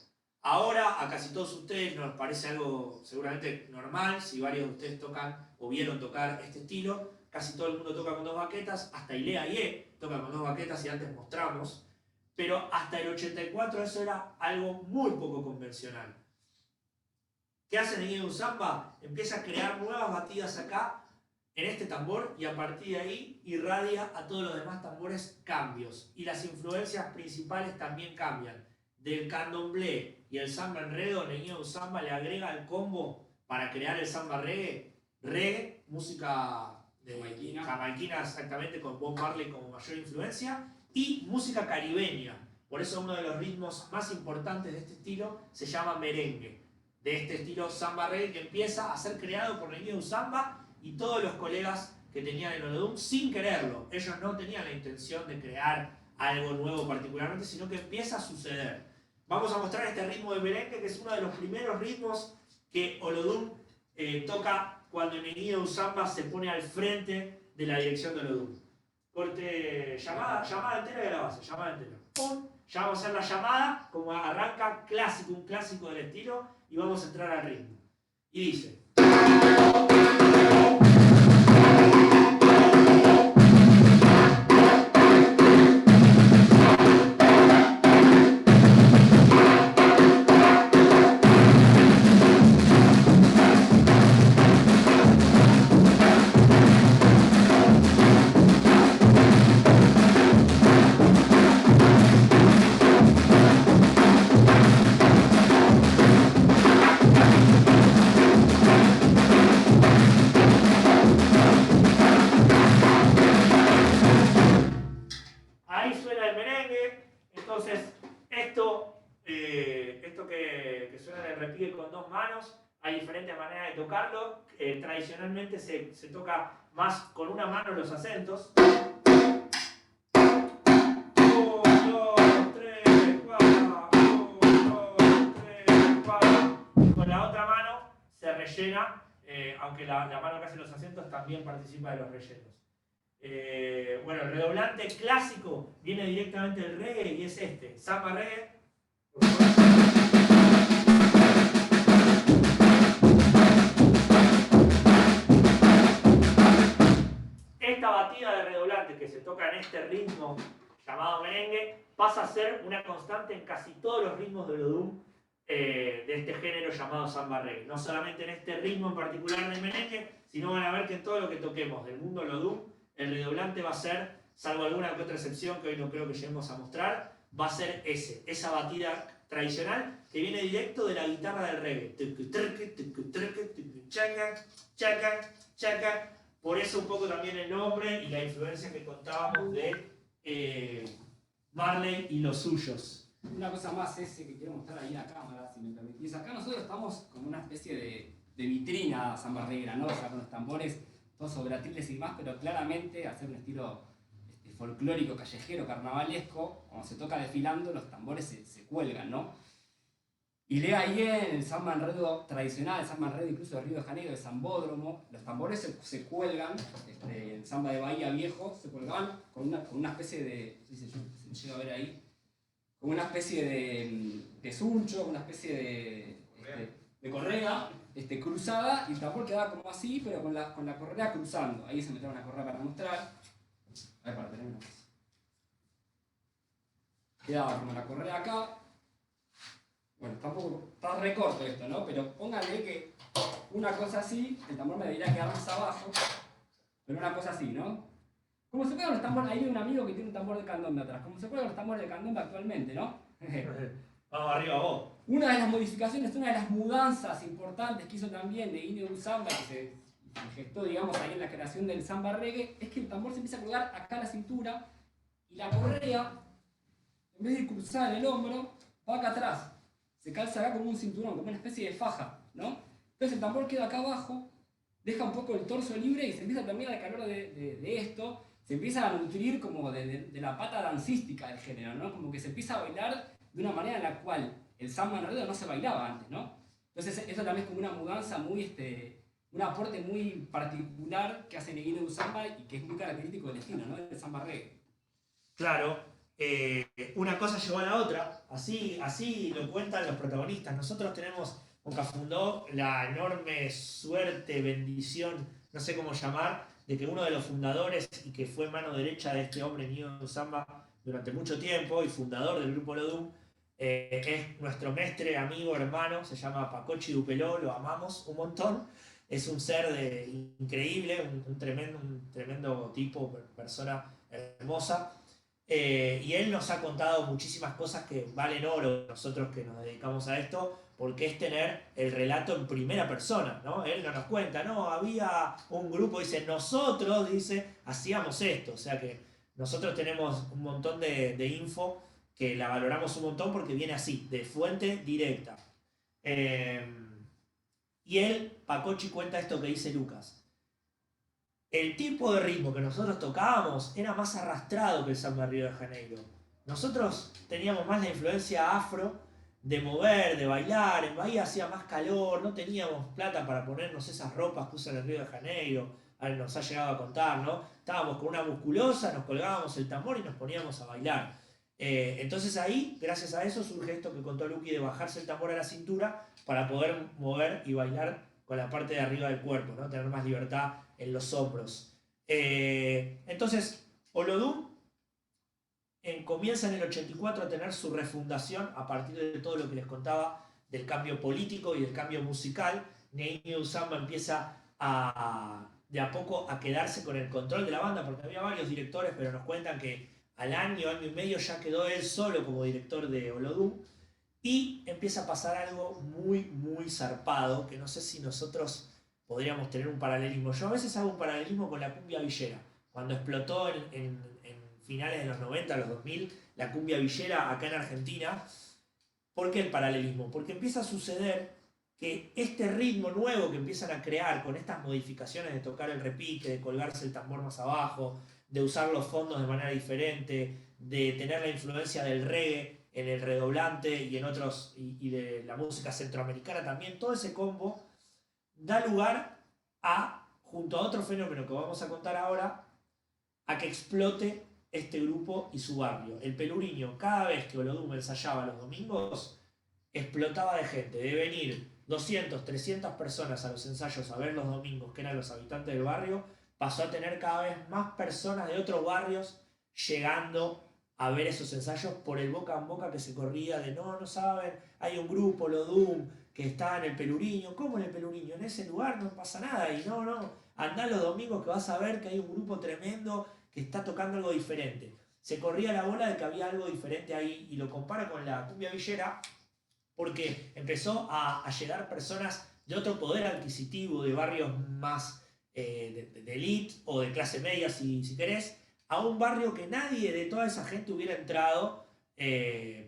Ahora a casi todos ustedes nos parece algo seguramente normal, si varios de ustedes tocan o vieron tocar este estilo, casi todo el mundo toca con dos baquetas, hasta Ilea Ye toca con dos baquetas y antes mostramos, pero hasta el 84 eso era algo muy poco convencional. ¿Qué hace Neguinho Samba? Empieza a crear nuevas batidas acá en este tambor y a partir de ahí irradia a todos los demás tambores cambios. Y las influencias principales también cambian. Del candomblé y el samba enredo, Neguinho Samba le agrega el combo para crear el samba reggae, música de jamaiquina exactamente, con Bob Marley como mayor influencia, y música caribeña. Por eso uno de los ritmos más importantes de este estilo se llama merengue. De este estilo samba reggae que empieza a ser creado por Neguinho Samba y todos los colegas que tenían el Olodum sin quererlo. Ellos no tenían la intención de crear algo nuevo particularmente, sino que empieza a suceder. Vamos a mostrar este ritmo de merengue, que es uno de los primeros ritmos que Olodum toca cuando Neguinho Samba se pone al frente de la dirección de Olodum. Corte, llamada entera de la base, llamada entera. ¡Pum! Ya vamos a hacer la llamada, como arranca clásico, un clásico del estilo, y vamos a entrar al ritmo. Y dice... Ahí suena el merengue, entonces esto que suena en el repique con dos manos, hay diferentes maneras de tocarlo. Tradicionalmente se toca más con una mano los acentos. 1, 2, 3, 4, 1, 2, 3, 4. Y con la otra mano se rellena, aunque la mano que hace los acentos también participa de los rellenos. Bueno, el redoblante clásico viene directamente del reggae y es este, samba reggae. Esta batida de redoblante que se toca en este ritmo llamado merengue pasa a ser una constante en casi todos los ritmos de Olodum de este género llamado samba reggae. No solamente en este ritmo en particular del merengue, sino van a ver que en todo lo que toquemos del mundo Olodum, el redoblante va a ser, salvo alguna que otra excepción que hoy no creo que lleguemos a mostrar, va a ser esa batida tradicional que viene directo de la guitarra del reggae. Por eso un poco también el nombre y la influencia que contábamos de Marley y los suyos. Una cosa más que quiero mostrar ahí en la cámara, si me permitís. Acá nosotros estamos como una especie de vitrina sambarreguera, ¿no? O sea, con los tambores todos obratiles y demás, pero claramente hacer un estilo folclórico, callejero, carnavalesco, cuando se toca desfilando, los tambores se cuelgan, ¿no? Y Ilea Ye, el samba enredo tradicional, el samba enredo incluso de Río de Janeiro, de Sambódromo, los tambores se cuelgan, el samba de Bahía Viejo, se colgaban con una especie de, no sé si se llega a ver ahí, con una especie de suncho, una especie de correa cruzada, y el tambor quedaba como así, pero con la correa cruzando. Ahí se metía una correa para mostrar. A ver, para tener una cosa. Quedaba como la correa acá. Bueno, tampoco está re corto esto, ¿no? Pero póngale que una cosa así, el tambor me debería quedar más abajo, pero una cosa así, ¿no? Como se cuelgan los tambores, ahí hay un amigo que tiene un tambor de candombe atrás, como se cuelgan los tambores de candombe actualmente, ¿no? Vamos arriba vos. Una de las modificaciones, una de las mudanzas importantes que hizo también de Neguinho Samba, que se gestó, digamos, ahí en la creación del samba reggae, es que el tambor se empieza a colgar acá a la cintura y la correa, en vez de cruzar el hombro, va acá atrás. Se calza acá como un cinturón, como una especie de faja, ¿no? Entonces el tambor queda acá abajo, deja un poco el torso libre y se empieza también al calor de esto, se empiezan a nutrir como de la pata dancística del género, ¿no? Como que se empieza a bailar de una manera en la cual el samba enredo no se bailaba antes, ¿no? Entonces eso también es como una mudanza muy, un aporte muy particular que hace Neguinho Samba y que es muy característico del estilo, ¿no? Del samba reggae. Claro, una cosa llevó a la otra, así lo cuentan los protagonistas. Nosotros tenemos con Cafundó la enorme suerte, bendición, no sé cómo llamar, de que uno de los fundadores y que fue mano derecha de este hombre Neguinho Samba durante mucho tiempo y fundador del grupo Olodum, es nuestro mestre, amigo, hermano, se llama Pacochi Dupeló, lo amamos un montón. Es un ser increíble, un tremendo tipo, persona hermosa. Y él nos ha contado muchísimas cosas que valen oro, nosotros que nos dedicamos a esto, porque es tener el relato en primera persona, ¿no? Él no nos cuenta, no, había un grupo, dice, nosotros, dice, hacíamos esto. O sea que nosotros tenemos un montón de info que la valoramos un montón porque viene así, de fuente directa. Y él, Pacochi, cuenta esto que dice Lucas. El tipo de ritmo que nosotros tocábamos era más arrastrado que el samba de Río de Janeiro. Nosotros teníamos más la influencia afro de mover, de bailar. En Bahía hacía más calor, no teníamos plata para ponernos esas ropas que usan el Río de Janeiro. Nos ha llegado a contar, ¿no? Estábamos con una musculosa, nos colgábamos el tambor y nos poníamos a bailar. Entonces ahí, gracias a eso, surge esto que contó Luqui de bajarse el tambor a la cintura para poder mover y bailar con la parte de arriba del cuerpo, ¿no? Tener más libertad en los hombros. Entonces, Olodum comienza en el 84 a tener su refundación a partir de todo lo que les contaba del cambio político y del cambio musical. Neguinho Samba empieza de a poco a quedarse con el control de la banda, porque había varios directores, pero nos cuentan que al año y medio ya quedó él solo como director de Olodum. Y empieza a pasar algo muy zarpado, que no sé si nosotros podríamos tener un paralelismo. Yo a veces hago un paralelismo con la cumbia villera. Cuando explotó en finales de los 90, los 2000, la cumbia villera acá en Argentina. ¿Por qué el paralelismo? Porque empieza a suceder que este ritmo nuevo que empiezan a crear con estas modificaciones de tocar el repique, de colgarse el tambor más abajo, de usar los fondos de manera diferente, de tener la influencia del reggae en el redoblante y en otros, y de la música centroamericana también, todo ese combo da lugar junto a otro fenómeno que vamos a contar ahora, a que explote este grupo y su barrio. El Pelourinho, cada vez que Olodum ensayaba los domingos, explotaba de gente, de venir 200, 300 personas a los ensayos a ver los domingos, que eran los habitantes del barrio, pasó a tener cada vez más personas de otros barrios llegando a ver esos ensayos por el boca en boca que se corría de no saben, hay un grupo, Olodum, que está en el Pelourinho. ¿Cómo en el Pelourinho? En ese lugar no pasa nada. Y no, andá los domingos que vas a ver que hay un grupo tremendo que está tocando algo diferente. Se corría la bola de que había algo diferente ahí y lo compara con la cumbia villera porque empezó a llegar personas de otro poder adquisitivo, de barrios más de elite o de clase media si querés, a un barrio que nadie de toda esa gente hubiera entrado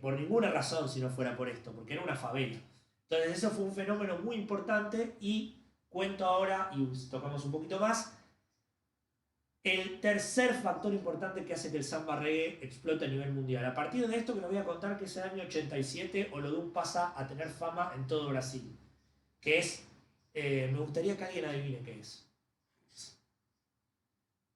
por ninguna razón si no fuera por esto, porque era una favela. Entonces eso fue un fenómeno muy importante y cuento ahora, y tocamos un poquito más, el tercer factor importante que hace que el samba reggae explote a nivel mundial. A partir de esto que les voy a contar, que es el año 87, Olodum pasa a tener fama en todo Brasil, que es, me gustaría que alguien adivine qué es.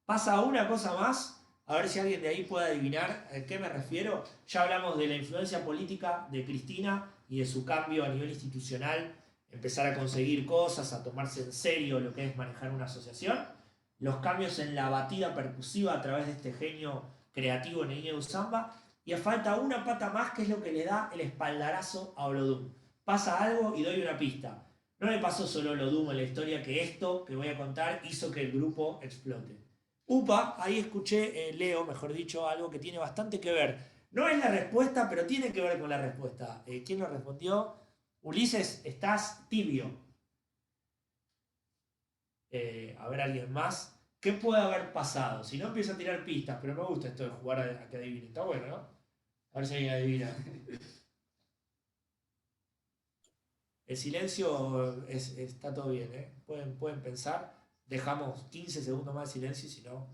Pasa una cosa más, a ver si alguien de ahí puede adivinar a qué me refiero. Ya hablamos de la influencia política de Cristina y de su cambio a nivel institucional, empezar a conseguir cosas, a tomarse en serio lo que es manejar una asociación. Los cambios en la batida percusiva a través de este genio creativo Neguinho Samba. Y falta una pata más, que es lo que le da el espaldarazo a Olodum. Pasa algo y doy una pista. No le pasó solo a Olodum en la historia que esto que voy a contar hizo que el grupo explote. Upa, ahí escuché, leo, mejor dicho, algo que tiene bastante que ver. No es la respuesta, pero tiene que ver con la respuesta. ¿Quién nos respondió? Ulises, estás tibio. A ver, alguien más. ¿Qué puede haber pasado? Si no, empiezo a tirar pistas, pero me gusta esto de jugar a que adivinen. Está bueno, ¿no? A ver si alguien adivina. El silencio está todo bien, ¿eh? Pueden pensar. Dejamos 15 segundos más de silencio y si no...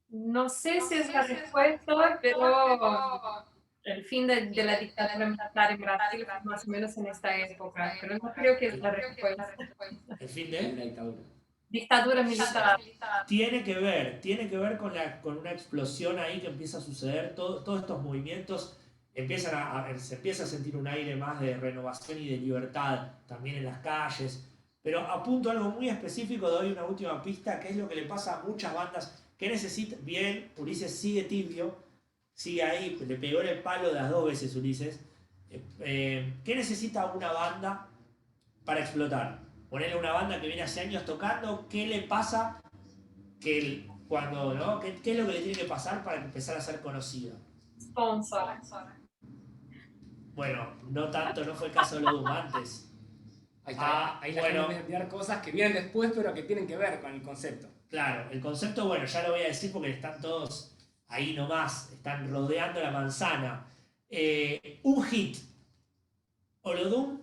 No sé si es la respuesta, pero el fin de la dictadura militar en Brasil fue más o menos en esta época, pero no creo que es la respuesta. El fin de la de dictadura. Dictadura militar. tiene que ver con una explosión ahí que empieza a suceder, todos estos movimientos se empieza a sentir un aire más de renovación y de libertad también en las calles, pero apunto a algo muy específico, doy una última pista, que es lo que le pasa a muchas bandas que necesitan, bien, Ulises sigue tibio, sigue ahí, le pegó en el palo de las dos veces Ulises, ¿qué necesita una banda para explotar? Ponerle una banda que viene hace años tocando, ¿qué le pasa cuando, ¿no? ¿Qué es lo que le tiene que pasar para empezar a ser conocido? Sponsor. Bueno, no tanto, no fue el caso de los antes. Ahí está. Ahí la gente bueno, empieza a enviar cosas que vienen después, pero que tienen que ver con el concepto. claro, el concepto, bueno, ya lo voy a decir porque están todos ahí nomás, están rodeando la manzana. Un hit. Olodum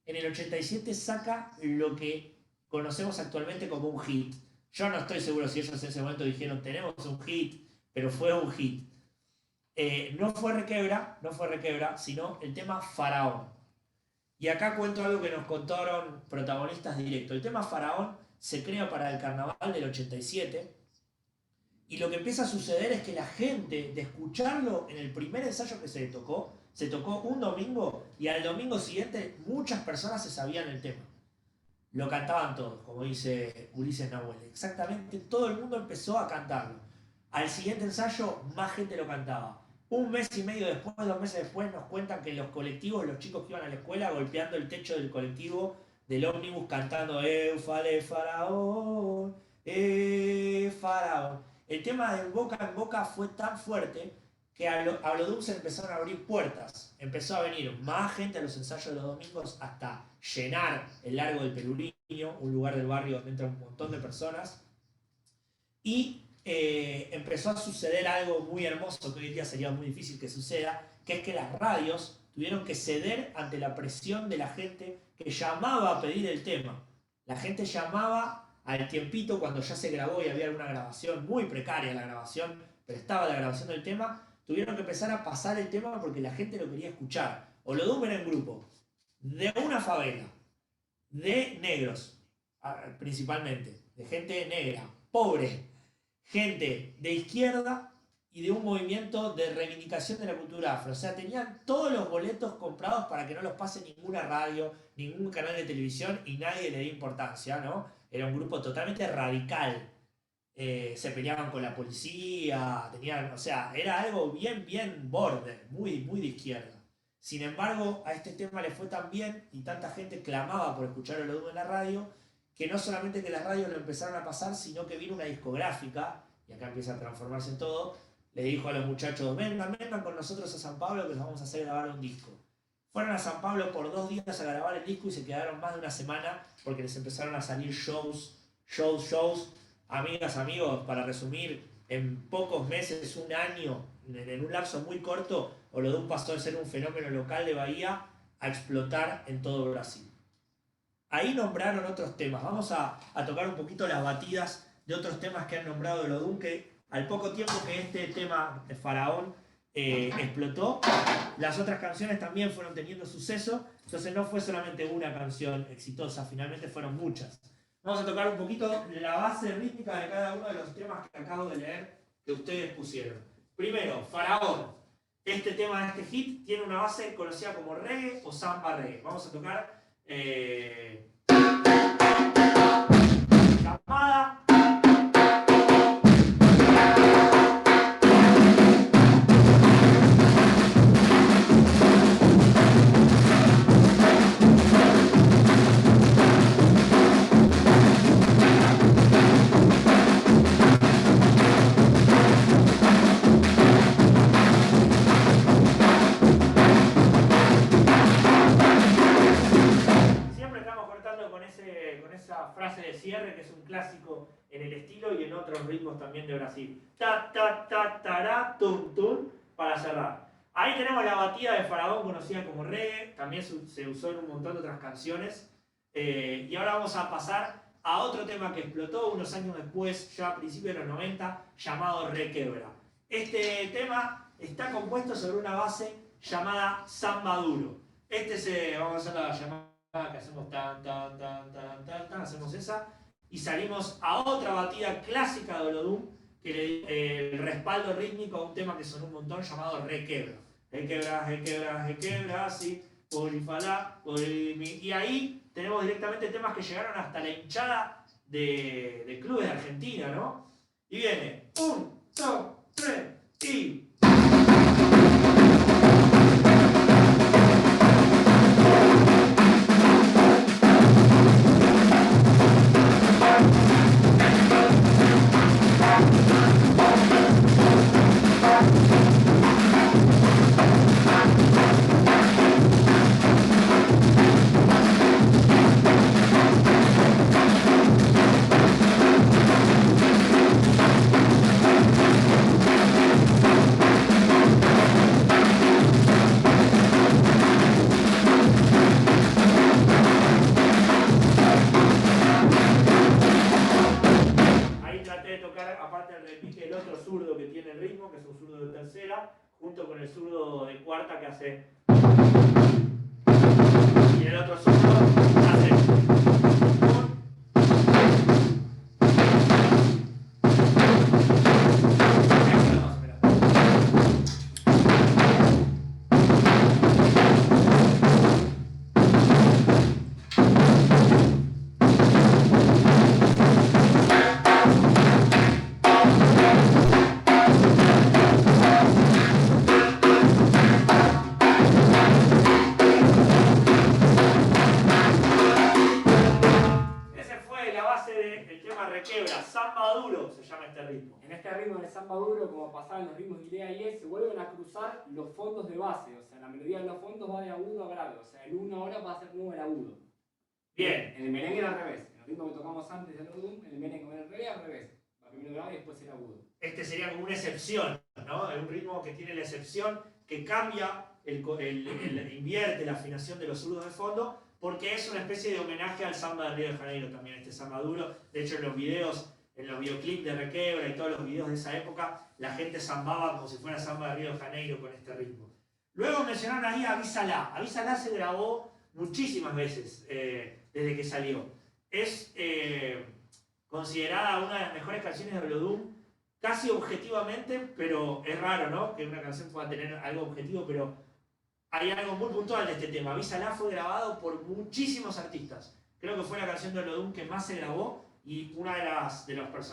en el 87 saca lo que conocemos actualmente como un hit. Yo no estoy seguro si ellos en ese momento dijeron tenemos un hit, pero fue un hit. No fue Requebra, sino el tema Faraón. Y acá cuento algo que nos contaron protagonistas directos. El tema Faraón se crea para el carnaval del 87 y lo que empieza a suceder es que la gente, de escucharlo en el primer ensayo que se tocó un domingo y al domingo siguiente muchas personas se sabían el tema. Lo cantaban todos, como dice Ulises Nahuel. Exactamente, todo el mundo empezó a cantarlo. Al siguiente ensayo, más gente lo cantaba. Un mes y medio después, 2 meses después, nos cuentan que los colectivos, los chicos que iban a la escuela, golpeando el techo del colectivo, del ómnibus, cantando Eufale Faraón, Faraón. El tema de boca en boca fue tan fuerte que a Olodum se empezaron a abrir puertas. Empezó a venir más gente a los ensayos de los domingos hasta llenar el Largo del Peluriño, un lugar del barrio donde entra un montón de personas. Y empezó a suceder algo muy hermoso que hoy en día sería muy difícil que suceda, que es que las radios tuvieron que ceder ante la presión de la gente que llamaba a pedir el tema. La gente llamaba al tiempito cuando ya se grabó y había alguna grabación, muy precaria la grabación, pero estaba la grabación del tema, tuvieron que empezar a pasar el tema porque la gente lo quería escuchar. Olodum era un grupo de una favela, de negros, principalmente, de gente negra, pobre, gente de izquierda y de un movimiento de reivindicación de la cultura afro. O sea, tenían todos los boletos comprados para que no los pase ninguna radio, ningún canal de televisión y nadie le dio importancia, ¿no? Era un grupo totalmente radical. Se peleaban con la policía, tenían, o sea, era algo bien, bien border, muy, muy de izquierda. Sin embargo, a este tema le fue tan bien y tanta gente clamaba por escuchar el Olodum en la radio, que no solamente que las radios lo empezaron a pasar, sino que vino una discográfica, y acá empieza a transformarse en todo, le dijo a los muchachos, vengan con nosotros a San Pablo que les vamos a hacer grabar un disco. Fueron a San Pablo por 2 días a grabar el disco y se quedaron más de una semana porque les empezaron a salir shows. Amigas, amigos, para resumir, en pocos meses, un año, en un lapso muy corto, Olodum pasó de ser un fenómeno local de Bahía a explotar en todo Brasil. Ahí nombraron otros temas. Vamos a tocar un poquito las batidas de otros temas que han nombrado Olodum, que al poco tiempo que este tema de Faraón explotó, las otras canciones también fueron teniendo suceso, entonces no fue solamente una canción exitosa, finalmente fueron muchas. Vamos a tocar un poquito la base rítmica de cada uno de los temas que acabo de leer que ustedes pusieron. Primero, Faraón. Este tema de este hit tiene una base conocida como reggae o samba reggae. Vamos a tocar llamada. Frase de cierre que es un clásico en el estilo y en otros ritmos también de Brasil. Ta ta ta tará tum tum para cerrar. Ahí tenemos la batida de Faraón conocida como reggae, también se usó en un montón de otras canciones. Y ahora vamos a pasar a otro tema que explotó unos años después, ya a principios de los 90, llamado requebra. Este tema está compuesto sobre una base llamada samba duro. Vamos a hacer la llamada que hacemos tan, tan, tan, tan, tan, tan, hacemos esa, y salimos a otra batida clásica de Olodum, que le dio el respaldo rítmico a un tema que sonó un montón llamado requebra. Requebra, requebra, requebra, así, polifalá, y ahí tenemos directamente temas que llegaron hasta la hinchada de clubes de Argentina, ¿no? Y viene 1, 2, 3 y... junto con el zurdo de cuarta que hace, y el otro zurdo hace En este ritmo de samba duro, como pasaba en los ritmos de Ilea y E, se vuelven a cruzar los fondos de base, o sea, la melodía de los fondos va de agudo a grave, o sea, el 1 ahora va a ser nuevo el agudo. Bien. En el merengue era al revés, en el ritmo que tocamos antes del Olodum, en el merengue era al revés, va primero grave y después el agudo. Este sería como una excepción, ¿no? Un ritmo que tiene la excepción, que cambia, invierte la afinación de los zurdos de fondo, porque es una especie de homenaje al samba de Río de Janeiro también, este samba duro. De hecho, en los videos, en los videoclips de Requebra y todos los videos de esa época, la gente zambaba como si fuera samba de Río de Janeiro con este ritmo. Luego mencionaron ahí a Avísala. Avísala se grabó muchísimas veces desde que salió. Es considerada una de las mejores canciones de Olodum, casi objetivamente, pero es raro, ¿no? Que una canción pueda tener algo objetivo, pero hay algo muy puntual de este tema. Avísala fue grabado por muchísimos artistas. Creo que fue la canción de Olodum que más se grabó, y una de los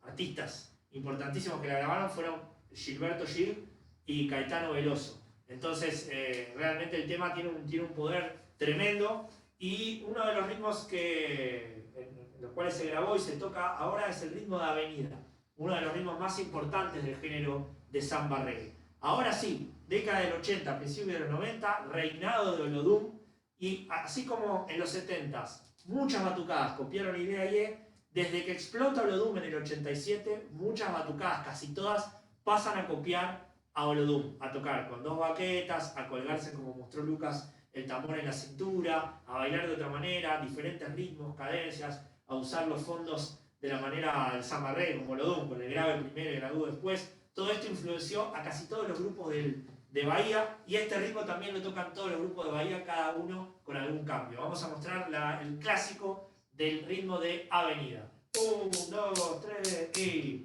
artistas importantísimos que la grabaron fueron Gilberto Gil y Caetano Veloso. Entonces, realmente el tema tiene un poder tremendo, y uno de los ritmos en los cuales se grabó y se toca ahora es el ritmo de avenida, uno de los ritmos más importantes del género de samba reggae. Ahora sí, década del 80, principios de los 90, reinado de Olodum, y así como en los 70s, muchas batucadas copiaron Ilea y E, desde que explota Olodum en el 87, muchas batucadas, casi todas, pasan a copiar a Olodum, a tocar con dos baquetas, a colgarse como mostró Lucas el tambor en la cintura, a bailar de otra manera, diferentes ritmos, cadencias, a usar los fondos de la manera del samba reggae como Olodum, con el grave primero y el agudo después. Todo esto influenció a casi todos los grupos de Bahía, y este ritmo también lo tocan todos los grupos de Bahía, cada uno con algún cambio. Vamos a mostrar el clásico del ritmo de avenida. 1, 2, 3 y...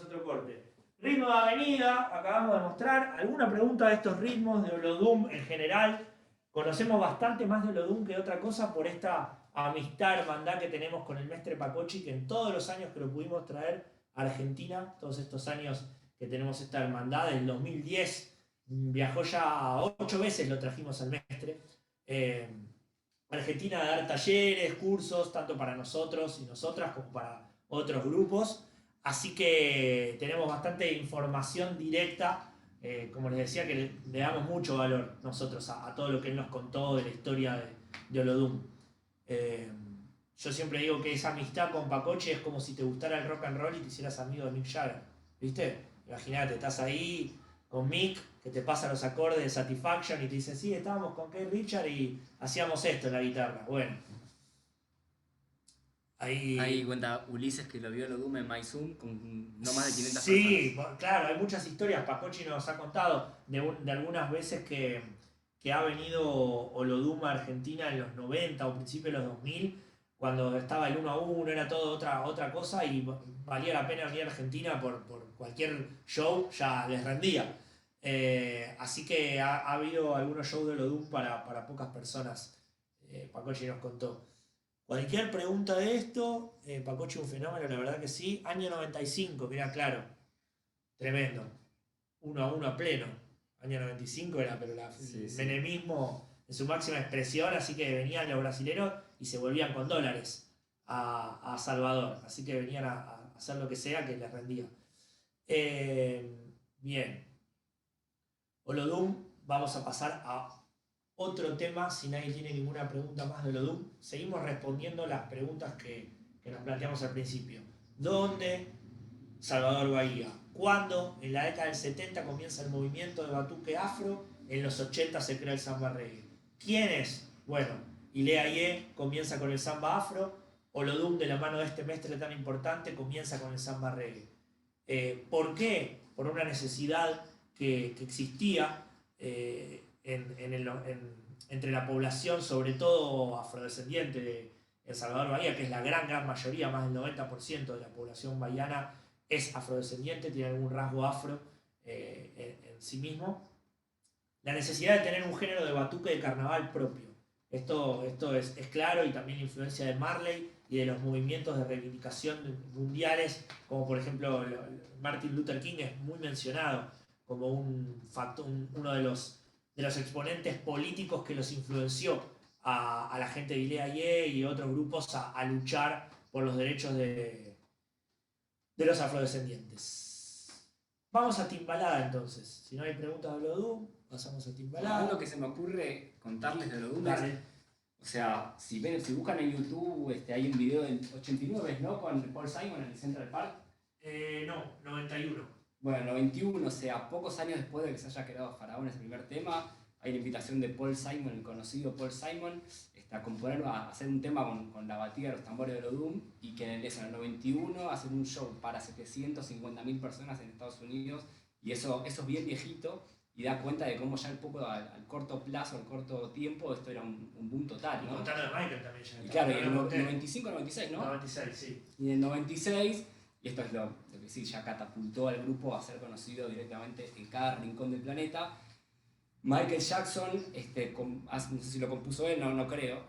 otro corte. Ritmo de avenida, acabamos de mostrar. ¿Alguna pregunta de estos ritmos de Olodum en general? Conocemos bastante más de Olodum que otra cosa por esta amistad, hermandad que tenemos con el Mestre Pacochi, que en todos los años que lo pudimos traer a Argentina, todos estos años que tenemos esta hermandad, del 2010, viajó ya 8 veces, lo trajimos al Mestre. Argentina, a dar talleres, cursos, tanto para nosotros y nosotras como para otros grupos. Así que tenemos bastante información directa, como les decía, que le damos mucho valor nosotros a todo lo que él nos contó de la historia de Olodum. Yo siempre digo que esa amistad con Pacochi es como si te gustara el rock and roll y te hicieras amigo de Mick Jagger, ¿viste? Imagínate, estás ahí con Mick, que te pasa los acordes de Satisfaction y te dice, sí, estábamos con Keith Richard y hacíamos esto en la guitarra. Bueno. Ahí cuenta Ulises que lo vio Olodum en MyZoom con no más de 500 personas. Sí, claro, hay muchas historias. Pacochi nos ha contado de algunas veces que ha venido Olodum a Argentina en los 90 o principios de los 2000, cuando estaba el 1-1, era todo otra cosa y valía la pena venir a Argentina por cualquier show, ya les rendía. Así que ha habido algunos shows de Olodum para pocas personas. Pacochi nos contó. Cualquier pregunta de esto, Pacochi un fenómeno, la verdad que sí. Año 95, mirá, claro, tremendo. 1-1 a pleno. Año 95 era, pero el menemismo en su máxima expresión, así que venían los brasileros y se volvían con dólares a Salvador. Así que venían a hacer lo que sea que les rendía. Bien. Olodum, vamos a pasar a otro tema, si nadie tiene ninguna pregunta más de Olodum. Seguimos respondiendo las preguntas que nos planteamos al principio. ¿Dónde? Salvador Bahía. ¿Cuándo? En la década del 70 comienza el movimiento de batuque afro, en los 80 se crea el samba reggae. ¿Quiénes? Bueno, Ilea Ye comienza con el samba afro, Olodum de la mano de este mestre tan importante comienza con el samba reggae. ¿Por qué? Por una necesidad que existía entre la población, sobre todo afrodescendiente de El Salvador Bahía, que es la gran mayoría, más del 90% de la población bahiana es afrodescendiente, tiene algún rasgo afro en sí mismo. La necesidad de tener un género de batuque de carnaval propio. Esto es claro, y también la influencia de Marley y de los movimientos de reivindicación mundiales, como por ejemplo Martin Luther King es muy mencionado como uno de los exponentes políticos que los influenció a la gente de Ilea Ye y otros grupos a luchar por los derechos de los afrodescendientes. Vamos a Timbalada entonces. Si no hay preguntas de Olodum, pasamos a Timbalada. Lo que se me ocurre contarles de Olodum Dale. es, o sea, si buscan en YouTube, hay un video del 89, ¿no? Con Paul Simon en el Central Park. No, 91. Bueno, 91, o sea, pocos años después de que se haya creado Faraón, ese primer tema, hay la invitación de Paul Simon, el conocido Paul Simon, a componer, a hacer un tema con la batida de los tambores de Olodum, y que en el 91 hacen un show para 750.000 personas en Estados Unidos, y eso es bien viejito, y da cuenta de cómo ya al corto plazo, al corto tiempo, esto era un boom total, ¿no? Y contando de Michael también ya. Y claro, y en el 95-96, ¿no? 96, sí. Y en el 96, y esto es lo que sí ya catapultó al grupo a ser conocido directamente en cada rincón del planeta. Michael Jackson, no sé si lo compuso él, no creo,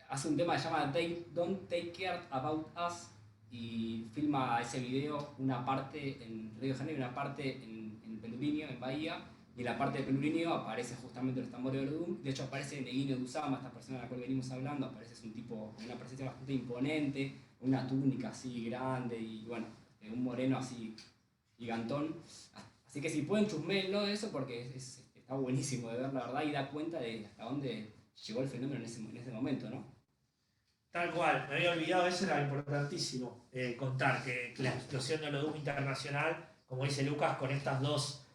hace un tema que se llama Don't Take Care About Us, y filma ese video, una parte en Río de Janeiro y una parte en Pelourinho, en Bahía, y en la parte de Pelourinho aparece justamente los tambores de Olodum. De hecho aparece Neguinho Dusama, esta persona de la cual venimos hablando, aparece un tipo con una presencia bastante imponente, una túnica así grande y bueno, un moreno así gigantón. Así que si pueden chusmeenlo de eso, porque está buenísimo de ver, la verdad, y da cuenta de hasta dónde llegó el fenómeno en ese momento, ¿no? Tal cual, me había olvidado, eso era importantísimo contar, que la explosión de Olodum internacional, como dice Lucas, con estas dos,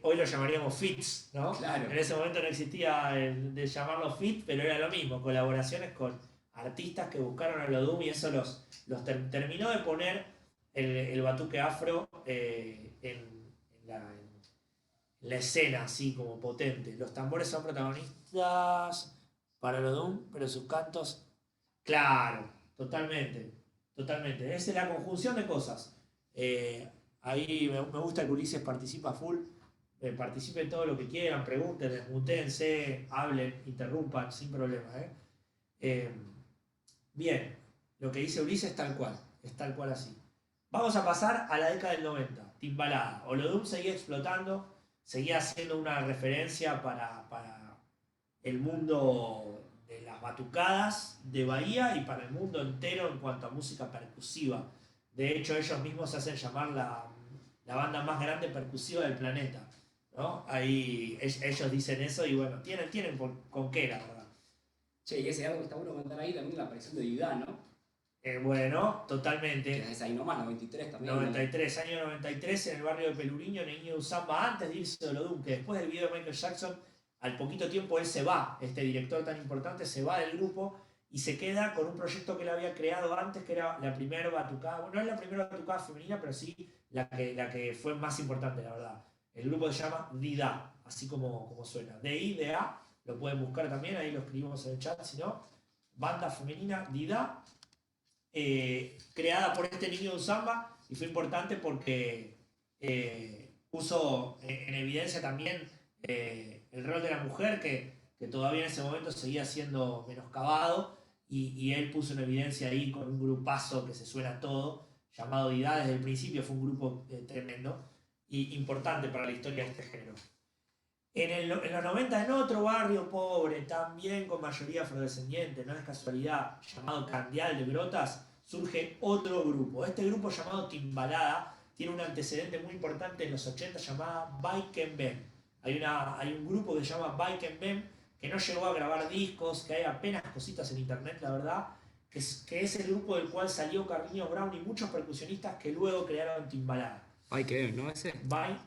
hoy lo llamaríamos feats, ¿no? Claro. En ese momento no existía el de llamarlo feat, pero era lo mismo, colaboraciones con artistas que buscaron a Olodum, y eso los terminó de poner el batuque afro en la escena, así como potente. Los tambores son protagonistas para Olodum, pero sus cantos, claro, totalmente. Esa es la conjunción de cosas. Ahí me gusta que Ulises participa full. Participen todo lo que quieran, pregunten, desmutéense, hablen, interrumpan, sin problema. Bien, lo que dice Ulises es tal cual así. Vamos a pasar a la década del 90, Timbalada. Olodum seguía explotando, seguía siendo una referencia para el mundo de las batucadas de Bahía y para el mundo entero en cuanto a música percusiva. De hecho, ellos mismos se hacen llamar la banda más grande percusiva del planeta, ¿no? Ahí ellos dicen eso y bueno, tienen con qué, la verdad. Che, y ese algo que está bueno contar ahí también la aparición de Didá, ¿no? Bueno, totalmente. Que es ahí nomás, 93 también. 93, año 93, en el barrio de Peluriño, Niño de Zamba, antes de irse de Olodum, que después del video de Michael Jackson, al poquito tiempo él se va, este director tan importante se va del grupo y se queda con un proyecto que él había creado antes, que era la primera batucada, bueno, no es la primera batucada femenina, pero sí la que fue más importante, la verdad. El grupo se llama Didá, así como suena. D-I-D-A, lo pueden buscar también, ahí lo escribimos en el chat, si no. Banda femenina Didá, creada por este Niño de Zamba, y fue importante porque puso en evidencia también el rol de la mujer, que todavía en ese momento seguía siendo menoscabado, y él puso en evidencia ahí con un grupazo que se suena todo, llamado Didá. Desde el principio fue un grupo tremendo y importante para la historia de este género. En los 90, en otro barrio pobre, también con mayoría afrodescendiente, no es casualidad, llamado Candial de Brotas, surge otro grupo. Este grupo llamado Timbalada tiene un antecedente muy importante en los 80 llamado Bike and Bem. Hay un grupo que se llama Bike and Bem, que no llegó a grabar discos, que hay apenas cositas en internet, la verdad, que es el grupo del cual salió Carliños Brown y muchos percusionistas que luego crearon Timbalada. Bike and Bem, ¿no? Ese. Bike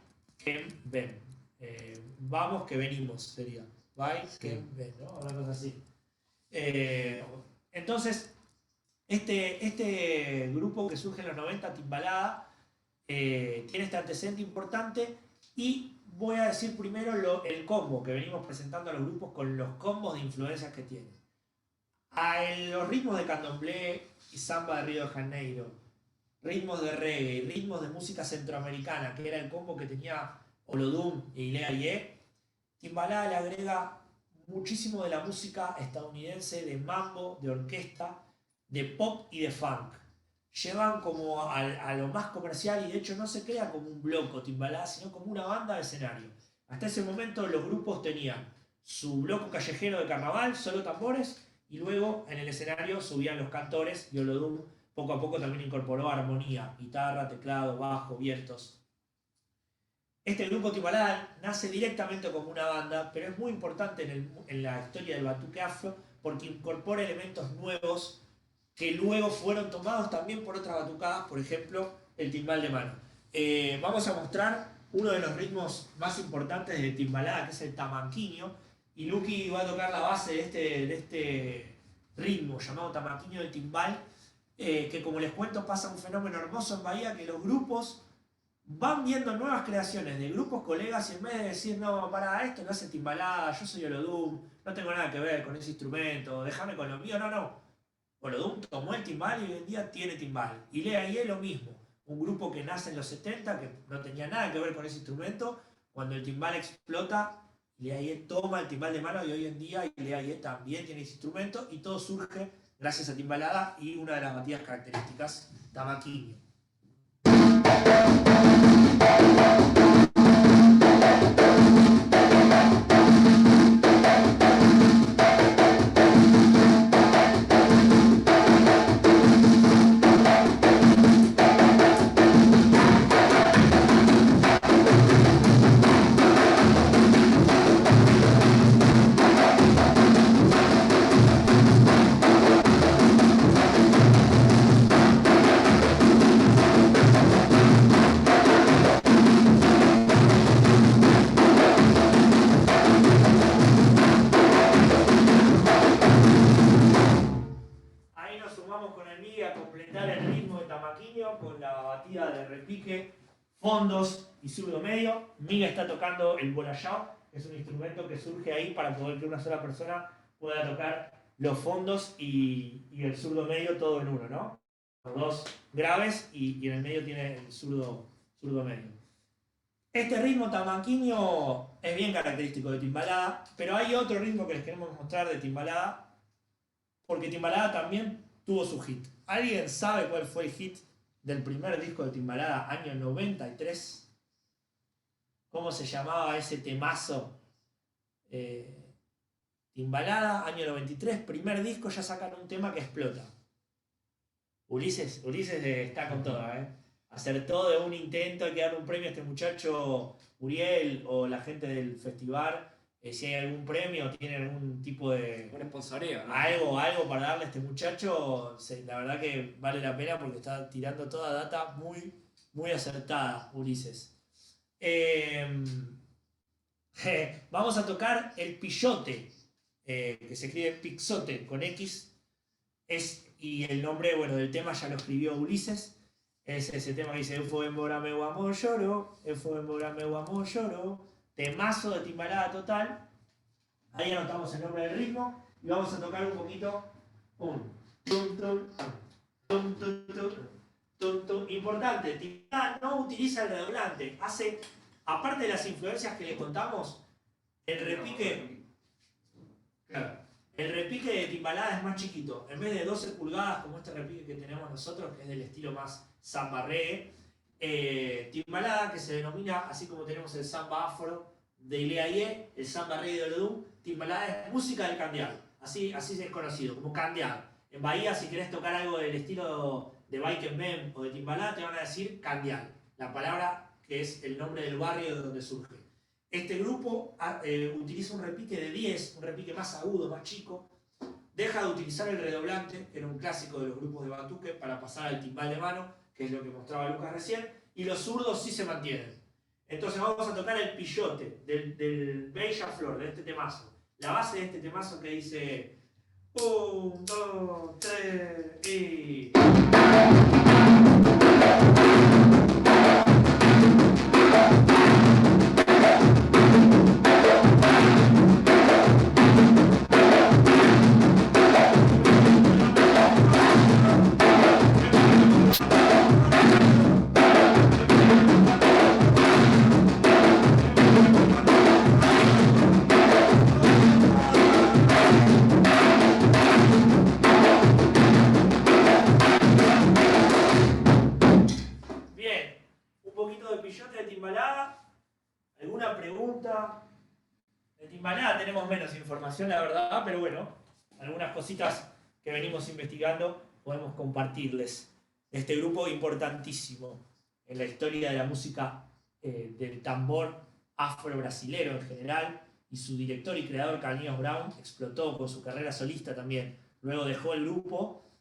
and Bem. Vamos que venimos, sería. Bike and Bem, ¿no? Una cosa así. Entonces, este grupo que surge en los 90, Timbalada, tiene este antecedente importante, y voy a decir primero el combo que venimos presentando a los grupos con los combos de influencias que tienen. Los ritmos de candomblé y samba de Río de Janeiro, ritmos de reggae, ritmos de música centroamericana, que era el combo que tenía Olodum y Ilea Ye, Timbalada le agrega muchísimo de la música estadounidense, de mambo, de orquesta, de pop y de funk. Llevan como a lo más comercial, y de hecho no se crea como un bloco Timbalada, sino como una banda de escenario. Hasta ese momento los grupos tenían su bloco callejero de carnaval, solo tambores, y luego en el escenario subían los cantores, y Olodum poco a poco también incorporó armonía, guitarra, teclado, bajo, vientos. Este grupo Timbalada nace directamente como una banda, pero es muy importante en la historia del batuque afro porque incorpora elementos nuevos que luego fueron tomados también por otras batucadas, por ejemplo, el timbal de mano. Vamos a mostrar uno de los ritmos más importantes de Timbalada, que es el tamanquinho, y Luqui va a tocar la base de este ritmo llamado tamanquinho del timbal, que como les cuento pasa un fenómeno hermoso en Bahía, que los grupos van viendo nuevas creaciones de grupos colegas, y en vez de decir, no, para esto no hace Timbalada, yo soy Olodum, no tengo nada que ver con ese instrumento, déjame con lo mío, no. Olodum tomó el timbal y hoy en día tiene timbal. Y Ilea Ye lo mismo, un grupo que nace en los 70, que no tenía nada que ver con ese instrumento. Cuando el timbal explota, Ilea Ye toma el timbal de mano, y hoy en día Ilea Ye también tiene ese instrumento, y todo surge gracias a Timbalada y una de las batidas características, tamanquinho. Con la batida de repique, fondos y zurdo medio. Miga está tocando el bolayao, que es un instrumento que surge ahí para poder que una sola persona pueda tocar los fondos y el zurdo medio todo en uno, ¿no? Los dos graves y en el medio tiene el zurdo zurdo medio. Este ritmo tamanquinho es bien característico de Timbalada, pero hay otro ritmo que les queremos mostrar de Timbalada, porque Timbalada también tuvo su hit. ¿Alguien sabe cuál fue el hit del primer disco de Timbalada, año 93? ¿Cómo se llamaba ese temazo? Timbalada, año 93, primer disco, ya sacan un tema que explota. Ulises está con toda, ¿eh? Acertó de un intento, hay que darle un premio a este muchacho, Uriel, o la gente del festival. Si hay algún premio, tiene algún tipo de... Un sponsoreo, ¿no? Algo para darle a este muchacho, la verdad que vale la pena porque está tirando toda data muy, muy acertada, Ulises. Vamos a tocar el pillote, que se escribe Pixote con X, y el nombre, bueno, del tema ya lo escribió Ulises. Es ese tema que dice Efo embórame guamo lloro, Efo embórame guamo lloro. Temazo de Timbalada total. Ahí anotamos el nombre del ritmo y vamos a tocar un poquito. Importante, Timbalada no utiliza el redoblante. Hace, aparte de las influencias que les contamos, el repique. Claro. El repique de Timbalada es más chiquito. En vez de 12 pulgadas como este repique que tenemos nosotros, que es del estilo más samba reggae, Timbalada, que se denomina, así como tenemos el samba afro de Ileaye, el samba reggae de Olodum, Timbalada es música del candeal. Así es conocido, como candeal. En Bahía, si querés tocar algo del estilo de Bike Bem o de Timbalada, te van a decir candeal. La palabra que es el nombre del barrio de donde surge. Este grupo utiliza un repique de 10, un repique más agudo, más chico. Deja de utilizar el redoblante, que era un clásico de los grupos de batuque, para pasar al timbal de mano, que es lo que mostraba Lucas recién. Y los zurdos sí se mantienen. Entonces vamos a tocar el pillote del Bella Flor, de este temazo. La base de este temazo que dice 1, 2, 3 y... ¿Alguna pregunta? De Timbalada tenemos menos información, la verdad, pero bueno, algunas cositas que venimos investigando podemos compartirles. Este grupo importantísimo en la historia de la música del tambor afro-brasilero en general, y su director y creador Carlinhos Brown explotó con su carrera solista también. Luego dejó el grupo.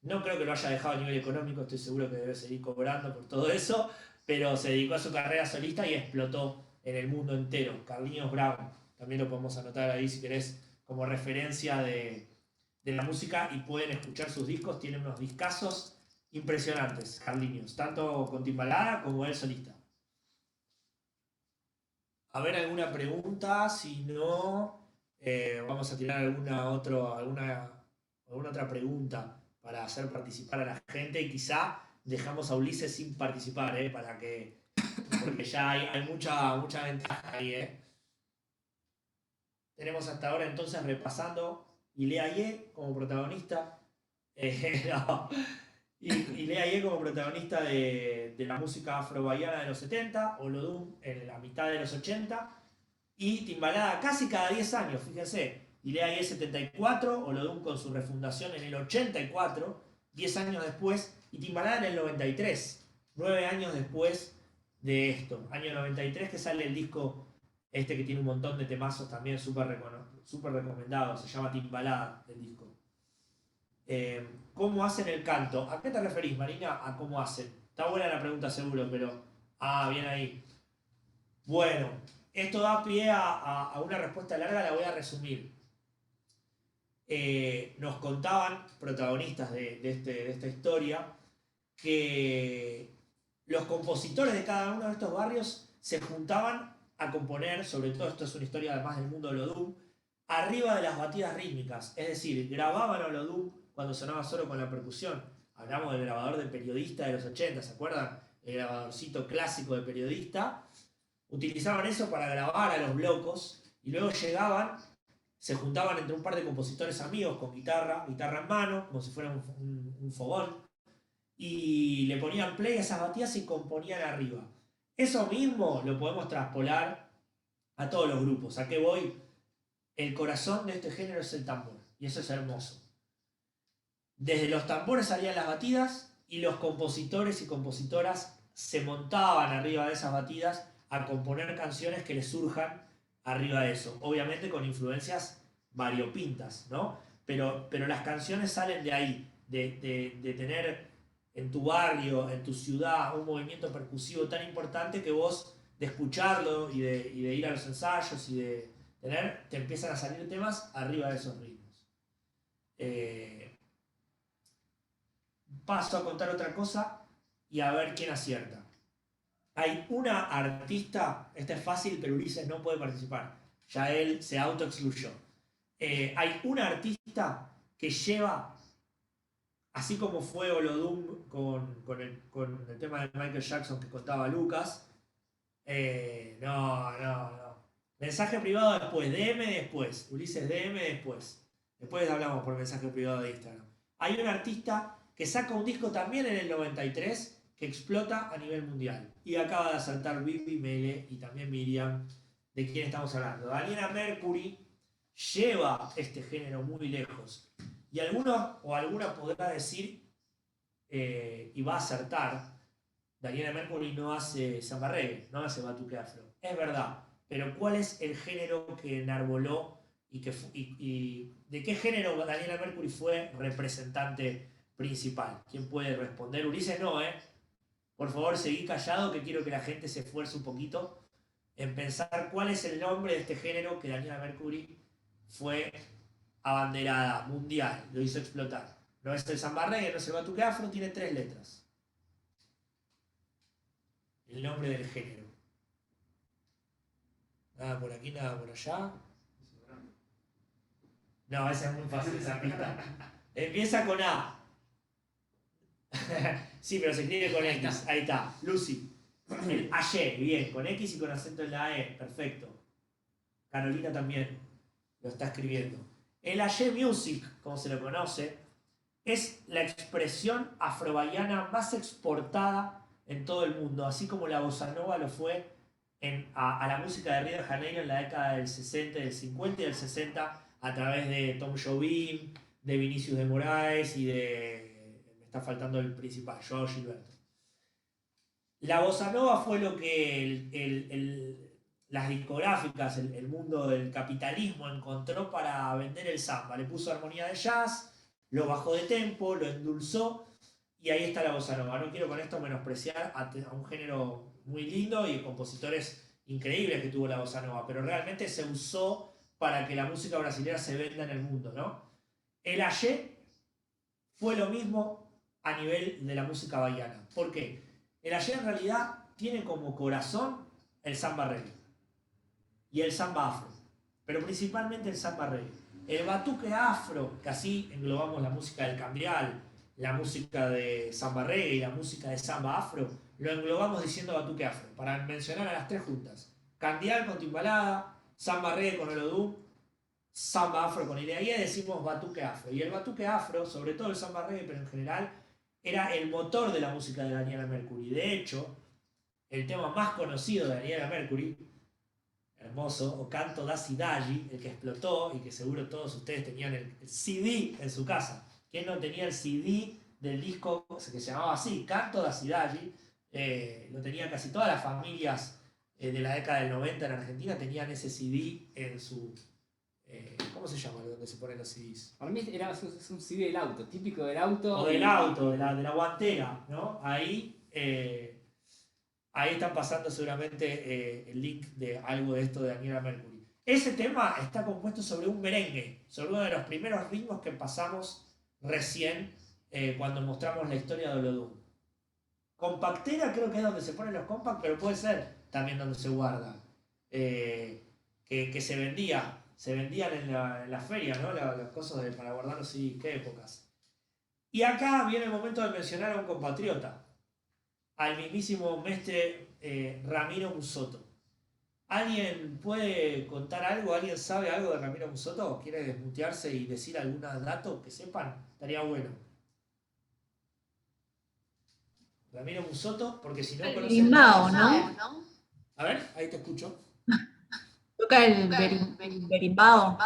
No creo que lo haya dejado a nivel económico, estoy seguro que debe seguir cobrando por todo eso, pero se dedicó a su carrera solista y explotó en el mundo entero. Carlinhos Brown, también lo podemos anotar ahí si querés como referencia de la música, y pueden escuchar sus discos, tiene unos discazos impresionantes, Carlinhos, tanto con Timbalada como él solista. A ver, alguna pregunta, si no, vamos a tirar alguna otra pregunta para hacer participar a la gente, y quizá dejamos a Ulises sin participar, porque ya hay mucha ventaja ahí. Tenemos hasta ahora entonces repasando Ileaye como protagonista, Ileaye como protagonista de la música afro-bahiana de los 70, Olodum en la mitad de los 80, y Timbalada casi cada 10 años, fíjense. Ileaye 74, Olodum con su refundación en el 84, 10 años después, y Timbalada en el 93, 9 años después de esto. Año 93 que sale el disco este que tiene un montón de temazos también súper recomendados, se llama Timbalada el disco. ¿Cómo hacen el canto? ¿A qué te referís, Marina? ¿A cómo hacen? Está buena la pregunta seguro, pero... bien ahí. Bueno, esto da pie a una respuesta larga, la voy a resumir. Nos contaban protagonistas de esta historia que los compositores de cada uno de estos barrios se juntaban a componer, sobre todo esto es una historia además del mundo de Olodum, arriba de las batidas rítmicas, es decir, grababan Olodum cuando sonaba solo con la percusión. Hablamos del grabador de Periodista de los 80, ¿se acuerdan? el grabadorcito clásico de periodista, utilizaban eso para grabar a los locos y luego llegaban, se juntaban entre un par de compositores amigos con guitarra en mano, como si fuera un fogón, y le ponían play a esas batidas y componían arriba. Eso mismo lo podemos traspolar a todos los grupos. ¿A qué voy? El corazón de este género es el tambor, y eso es hermoso. Desde los tambores salían las batidas y los compositores y compositoras se montaban arriba de esas batidas a componer canciones que les surjan arriba de eso. Obviamente con influencias variopintas, ¿no? Pero las canciones salen de ahí, de tener en tu barrio, en tu ciudad, un movimiento percusivo tan importante que vos, de escucharlo y de ir a los ensayos y de tener, te empiezan a salir temas arriba de esos ritmos. Paso a contar otra cosa y a ver quién acierta. Hay una artista, esta es fácil, pero Ulises no puede participar. Ya él se autoexcluyó. Hay una artista que lleva, así como fue Olodum con el tema de Michael Jackson que contaba Lucas. No. Mensaje privado después, DM después. Ulises, DM después. Después hablamos por mensaje privado de Instagram. Hay un artista que saca un disco también en el 93 que explota a nivel mundial. Y acaba de asaltar Vivi, Mele y también Miriam. ¿De quién estamos hablando? Daniela Mercury lleva este género muy lejos. Y alguno o alguna podrá decir, y va a acertar, Daniela Mercury no hace samba reggae, no hace batuque afro. Es verdad, pero ¿cuál es el género que enarboló y de qué género Daniela Mercury fue representante principal? ¿Quién puede responder? Ulises no, Por favor, seguí callado que quiero que la gente se esfuerce un poquito en pensar cuál es el nombre de este género que Daniela Mercury fue abanderada mundial, lo hizo explotar. No es el samba reggae, no es el batuque afro, tiene 3 letras. El nombre del género. Nada por aquí, nada por allá. No, esa es muy fácil, esa pista. Empieza con A. Sí, pero se escribe con X. Ahí está, Lucy. El Aye, bien, con X y con acento en la E, perfecto. Carolina también lo está escribiendo. El Aye Music, como se lo conoce, es la expresión afrobahiana más exportada en todo el mundo, así como la bossa nova lo fue a la música de Río de Janeiro en la década del 60, del 50 y del 60, a través de Tom Jobim, de Vinicius de Moraes y de... me está faltando el principal, Joao Gilberto. La bossa nova fue lo que las discográficas, el mundo del capitalismo encontró para vender el samba. Le puso armonía de jazz, lo bajó de tempo, lo endulzó y ahí está la bossa nova. No quiero con esto menospreciar a un género muy lindo y compositores increíbles que tuvo la bossa nova, pero realmente se usó para que la música brasileña se venda en el mundo, ¿no? El Aye fue lo mismo a nivel de la música bahiana. ¿Por qué? El Aye en realidad tiene como corazón el samba reggae y el samba afro, pero principalmente el samba reggae. El batuque afro, que así englobamos la música del cambial, la música de samba reggae y la música de samba afro, lo englobamos diciendo batuque afro, para mencionar a las 3 juntas. Cambial con timbalada, samba reggae con Olodum, samba afro con Ileaguía, decimos batuque afro. Y el batuque afro, sobre todo el samba reggae, pero en general, era el motor de la música de Daniela Mercury. De hecho, el tema más conocido de Daniela Mercury, hermoso, O Canto da Cidade, el que explotó y que seguro todos ustedes tenían el CD en su casa. ¿Quién no tenía el CD del disco que se llamaba así, Canto da Cidade? Lo tenían casi todas las familias de la década del 90 en Argentina, tenían ese CD en su... ¿cómo se llama donde se ponen los CDs? Para mí es un CD del auto, típico del auto. O del auto, de la guantera, ¿no? Ahí están pasando seguramente el link de algo de esto de Daniela Mercury. Ese tema está compuesto sobre un merengue, sobre uno de los primeros ritmos que pasamos recién cuando mostramos la historia de Olodum. Compactera creo que es donde se ponen los compact, pero puede ser también donde se guardan. Que se vendían en la feria, ¿no? Las cosas para guardar los CDs, qué épocas. Y acá viene el momento de mencionar a un compatriota. al mismísimo mestre Ramiro Musotto. ¿Alguien puede contar algo? ¿Alguien sabe algo de Ramiro Musotto? ¿Quiere desmutearse y decir algún dato que sepan? Estaría bueno. Ramiro Musotto, porque si no conocen... Berimbau, ¿no? A ver, ahí te escucho. Toca el berimbau.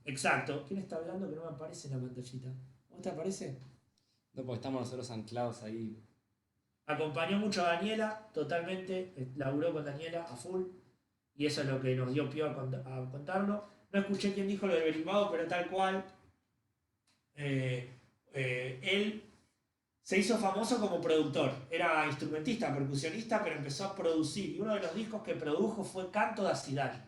Exacto. ¿Quién está hablando que no me aparece en la pantallita? ¿Cómo te aparece? No, porque estamos nosotros anclados ahí. Acompañó mucho a Daniela, totalmente, laburó con Daniela a full, y eso es lo que nos dio pie a contarlo. No escuché quién dijo lo del berimbau, pero tal cual. Él se hizo famoso como productor, era instrumentista, percusionista, pero empezó a producir, y uno de los discos que produjo fue Canto da Cidade.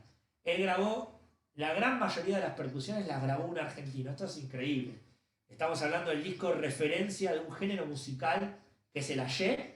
Él grabó, la gran mayoría de las percusiones las grabó un argentino, esto es increíble. Estamos hablando del disco de referencia de un género musical que es el Ayé,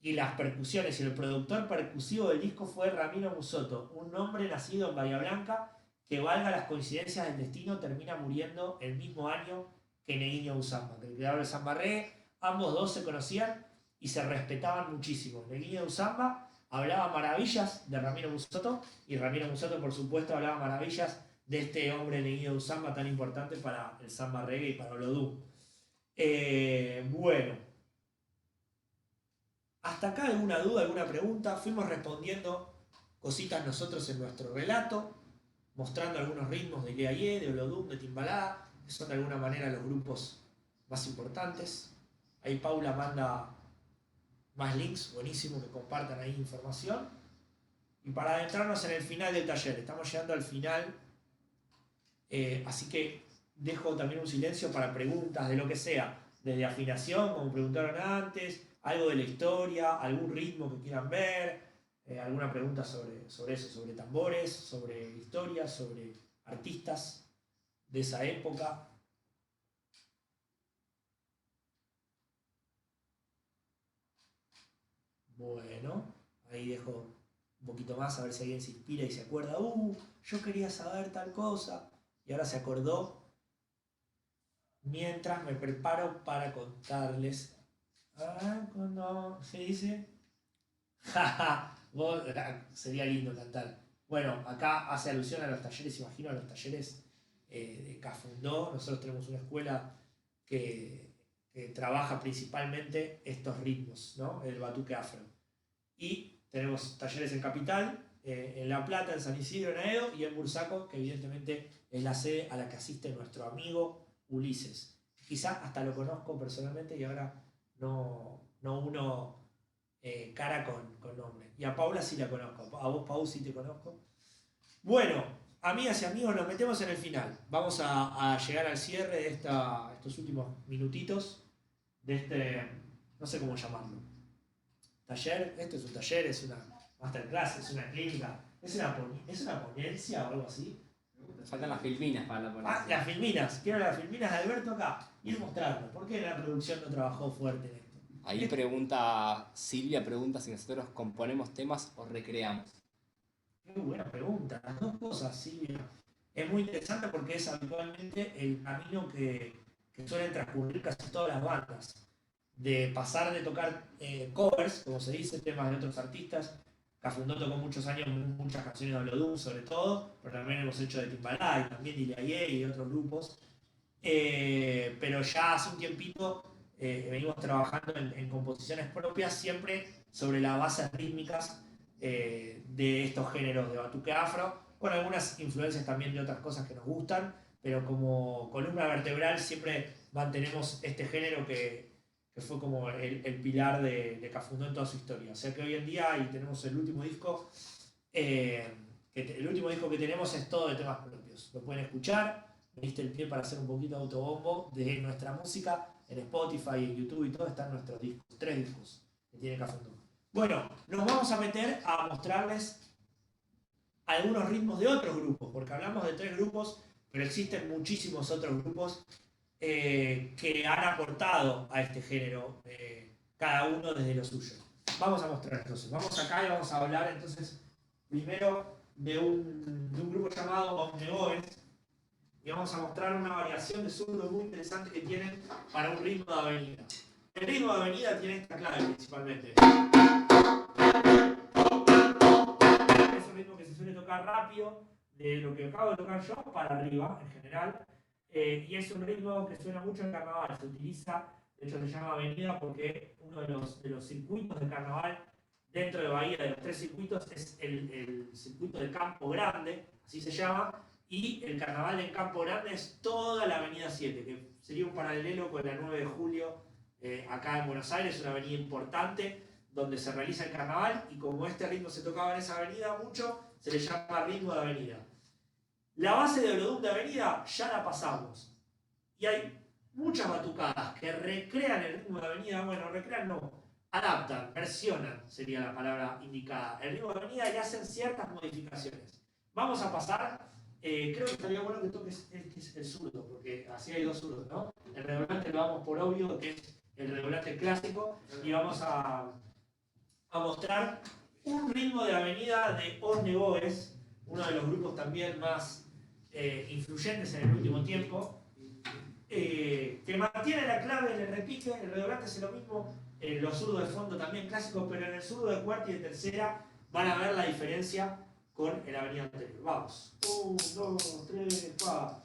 y las percusiones, y el productor percusivo del disco fue Ramiro Musotto, un hombre nacido en Bahía Blanca que, valga las coincidencias del destino, termina muriendo el mismo año que Neguinho Usamba, que el creador de Samba Reggae. Ambos dos se conocían y se respetaban muchísimo. Neguinho Usamba hablaba maravillas de Ramiro Musotto, y Ramiro Musotto, por supuesto, hablaba maravillas de este hombre Neguinho Usamba, tan importante para el Samba Reggae y para Olodum. Bueno, hasta acá alguna duda, alguna pregunta. Fuimos respondiendo cositas nosotros en nuestro relato, mostrando algunos ritmos de Leayé, de Olodum, de Timbalá, que son de alguna manera los grupos más importantes. Ahí Paula manda más links, buenísimo, que compartan ahí información. Y para adentrarnos en el final del taller, estamos llegando al final, así que dejo también un silencio para preguntas de lo que sea, desde afinación, como preguntaron antes, algo de la historia, algún ritmo que quieran ver, alguna pregunta sobre eso, sobre tambores, sobre historia, sobre artistas de esa época. Bueno, ahí dejo un poquito más a ver si alguien se inspira y se acuerda, yo quería saber tal cosa, y ahora se acordó, mientras me preparo para contarles. Cuando se dice, sería lindo cantar. Bueno, acá hace alusión a los talleres, imagino, a los talleres de Cafundó. Nosotros tenemos una escuela que trabaja principalmente estos ritmos, ¿no? El batuque afro. Y tenemos talleres en Capital, en La Plata, en San Isidro, en Aedo, y en Bursaco, que evidentemente es la sede a la que asiste nuestro amigo Ulises. Quizá hasta lo conozco personalmente y ahora no uno cara con nombre. Y a Paula sí la conozco. A vos, Pau, sí te conozco. Bueno, amigas y amigos, nos metemos en el final. Vamos a llegar al cierre de estos últimos minutitos de este, no sé cómo llamarlo, taller. Esto es un taller, es una masterclass, es una clínica, es una ponencia o algo así. Faltan las filminas para la ponencia. Las filminas. Quiero las filminas de Alberto acá. Ir mostrando. ¿Por qué la producción no trabajó fuerte en esto? Ahí Silvia pregunta si nosotros componemos temas o recreamos. Qué buena pregunta. Las dos cosas, Silvia. Es muy interesante porque es habitualmente el camino que suelen transcurrir casi todas las bandas. De pasar de tocar covers, como se dice, temas de otros artistas. Cafundó tocó muchos años muchas canciones de Olodum, sobre todo, pero también hemos hecho de Timbalá y también de Ilayé y de otros grupos. Pero ya hace un tiempito venimos trabajando en composiciones propias, siempre sobre las bases rítmicas de estos géneros de batuque afro, con algunas influencias también de otras cosas que nos gustan, pero como columna vertebral siempre mantenemos este género que fue como el pilar de Cafundó en toda su historia. O sea que hoy en día, y tenemos el último disco, el último disco que tenemos es todo de temas propios. Lo pueden escuchar, me diste el pie para hacer un poquito de autobombo de nuestra música, en Spotify, en YouTube y todo, están nuestros discos, 3 discos que tiene Cafundó. Bueno, nos vamos a meter a mostrarles algunos ritmos de otros grupos, porque hablamos de 3 grupos, pero existen muchísimos otros grupos que han aportado a este género, cada uno desde lo suyo. Vamos a mostrar entonces, vamos acá y vamos a hablar entonces primero de un grupo llamado Omnegoes, y vamos a mostrar una variación de zurdo muy interesante que tienen para un ritmo de avenida. El ritmo de avenida tiene esta clave principalmente. Es un ritmo que se suele tocar rápido, de lo que acabo de tocar yo para arriba en general. Y es un ritmo que suena mucho en carnaval. Se utiliza, de hecho se llama avenida porque uno de los circuitos de carnaval dentro de Bahía, de los 3 circuitos, es el circuito del Campo Grande, así se llama. Y el carnaval del Campo Grande es toda la avenida 7, que sería un paralelo con la 9 de julio acá en Buenos Aires, una avenida importante donde se realiza el carnaval, y como este ritmo se tocaba en esa avenida mucho, se le llama ritmo de avenida. La base de Olodum de avenida ya la pasamos, y hay muchas batucadas que recrean el ritmo de avenida, bueno, recrean no, adaptan, versionan sería la palabra indicada. El ritmo de avenida le hacen ciertas modificaciones. Vamos a pasar. Creo que estaría bueno que toques el zurdo, porque así hay 2 zurdos, ¿no? El redoblante lo damos por obvio, que es el redoblante clásico, y vamos a mostrar un ritmo de avenida de Os Negoes, uno de los grupos también más influyentes en el último tiempo, que mantiene la clave en el repique. El redoblante es lo mismo, los zurdos de fondo también clásicos, pero en el zurdo de cuarta y de tercera van a ver la diferencia con el avenida anterior. Vamos. 1, 2, 3, 4.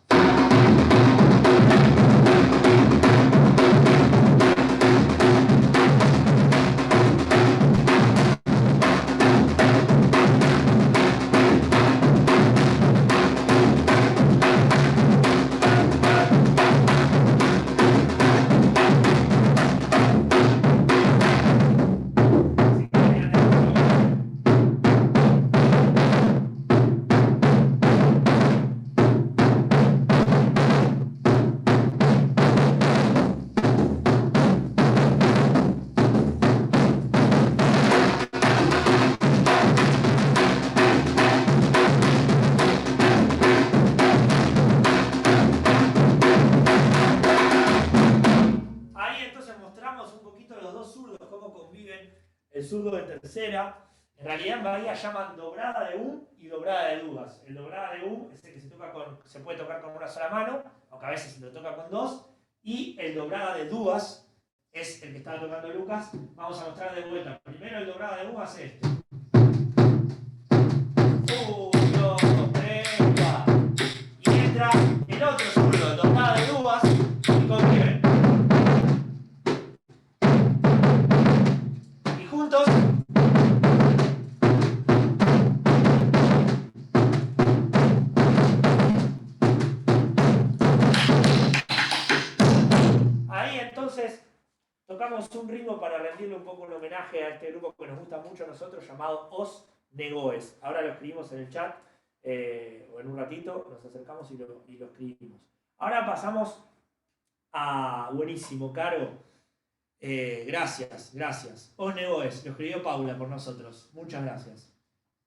El zurdo de tercera, en realidad en Bahía llaman dobrada de y dobrada de dudas. El dobrada de es el que se puede tocar con una sola mano, aunque a veces se lo toca con 2, y el dobrada de dudas es el que estaba tocando Lucas. Vamos a mostrar de vuelta. Primero el dobrada de es este. 1, 2, 3, 4. Y entra el otro zurdo, el dobrada de dudas, y conviven. Y juntos. Ahí entonces tocamos un ritmo para rendirle un poco un homenaje a este grupo que nos gusta mucho a nosotros, llamado Os Negoes. Ahora lo escribimos en el chat, o en un ratito nos acercamos y lo escribimos. Ahora pasamos a... Buenísimo, Caro. Gracias. Os Negoes, lo escribió Paula por nosotros. Muchas gracias.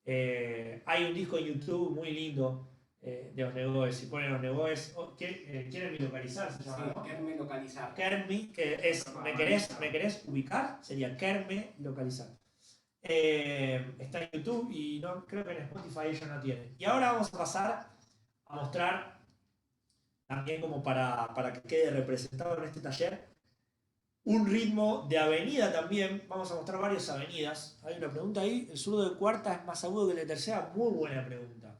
Hay un disco en YouTube muy lindo de Os Negoes. Si ponen Os Negoes, ¿quieren mi localizar? Se llama, sí, ¿no? Kerme localizar. Kermi, que es ¿me querés ubicar? Sería Kerme localizar. Está en YouTube y no, creo que en Spotify ella no tiene. Y ahora vamos a pasar a mostrar, también como para que quede representado en este taller, un ritmo de avenida también. Vamos a mostrar varias avenidas. Hay una pregunta ahí. ¿El zurdo de cuarta es más agudo que el de tercera? Muy buena pregunta.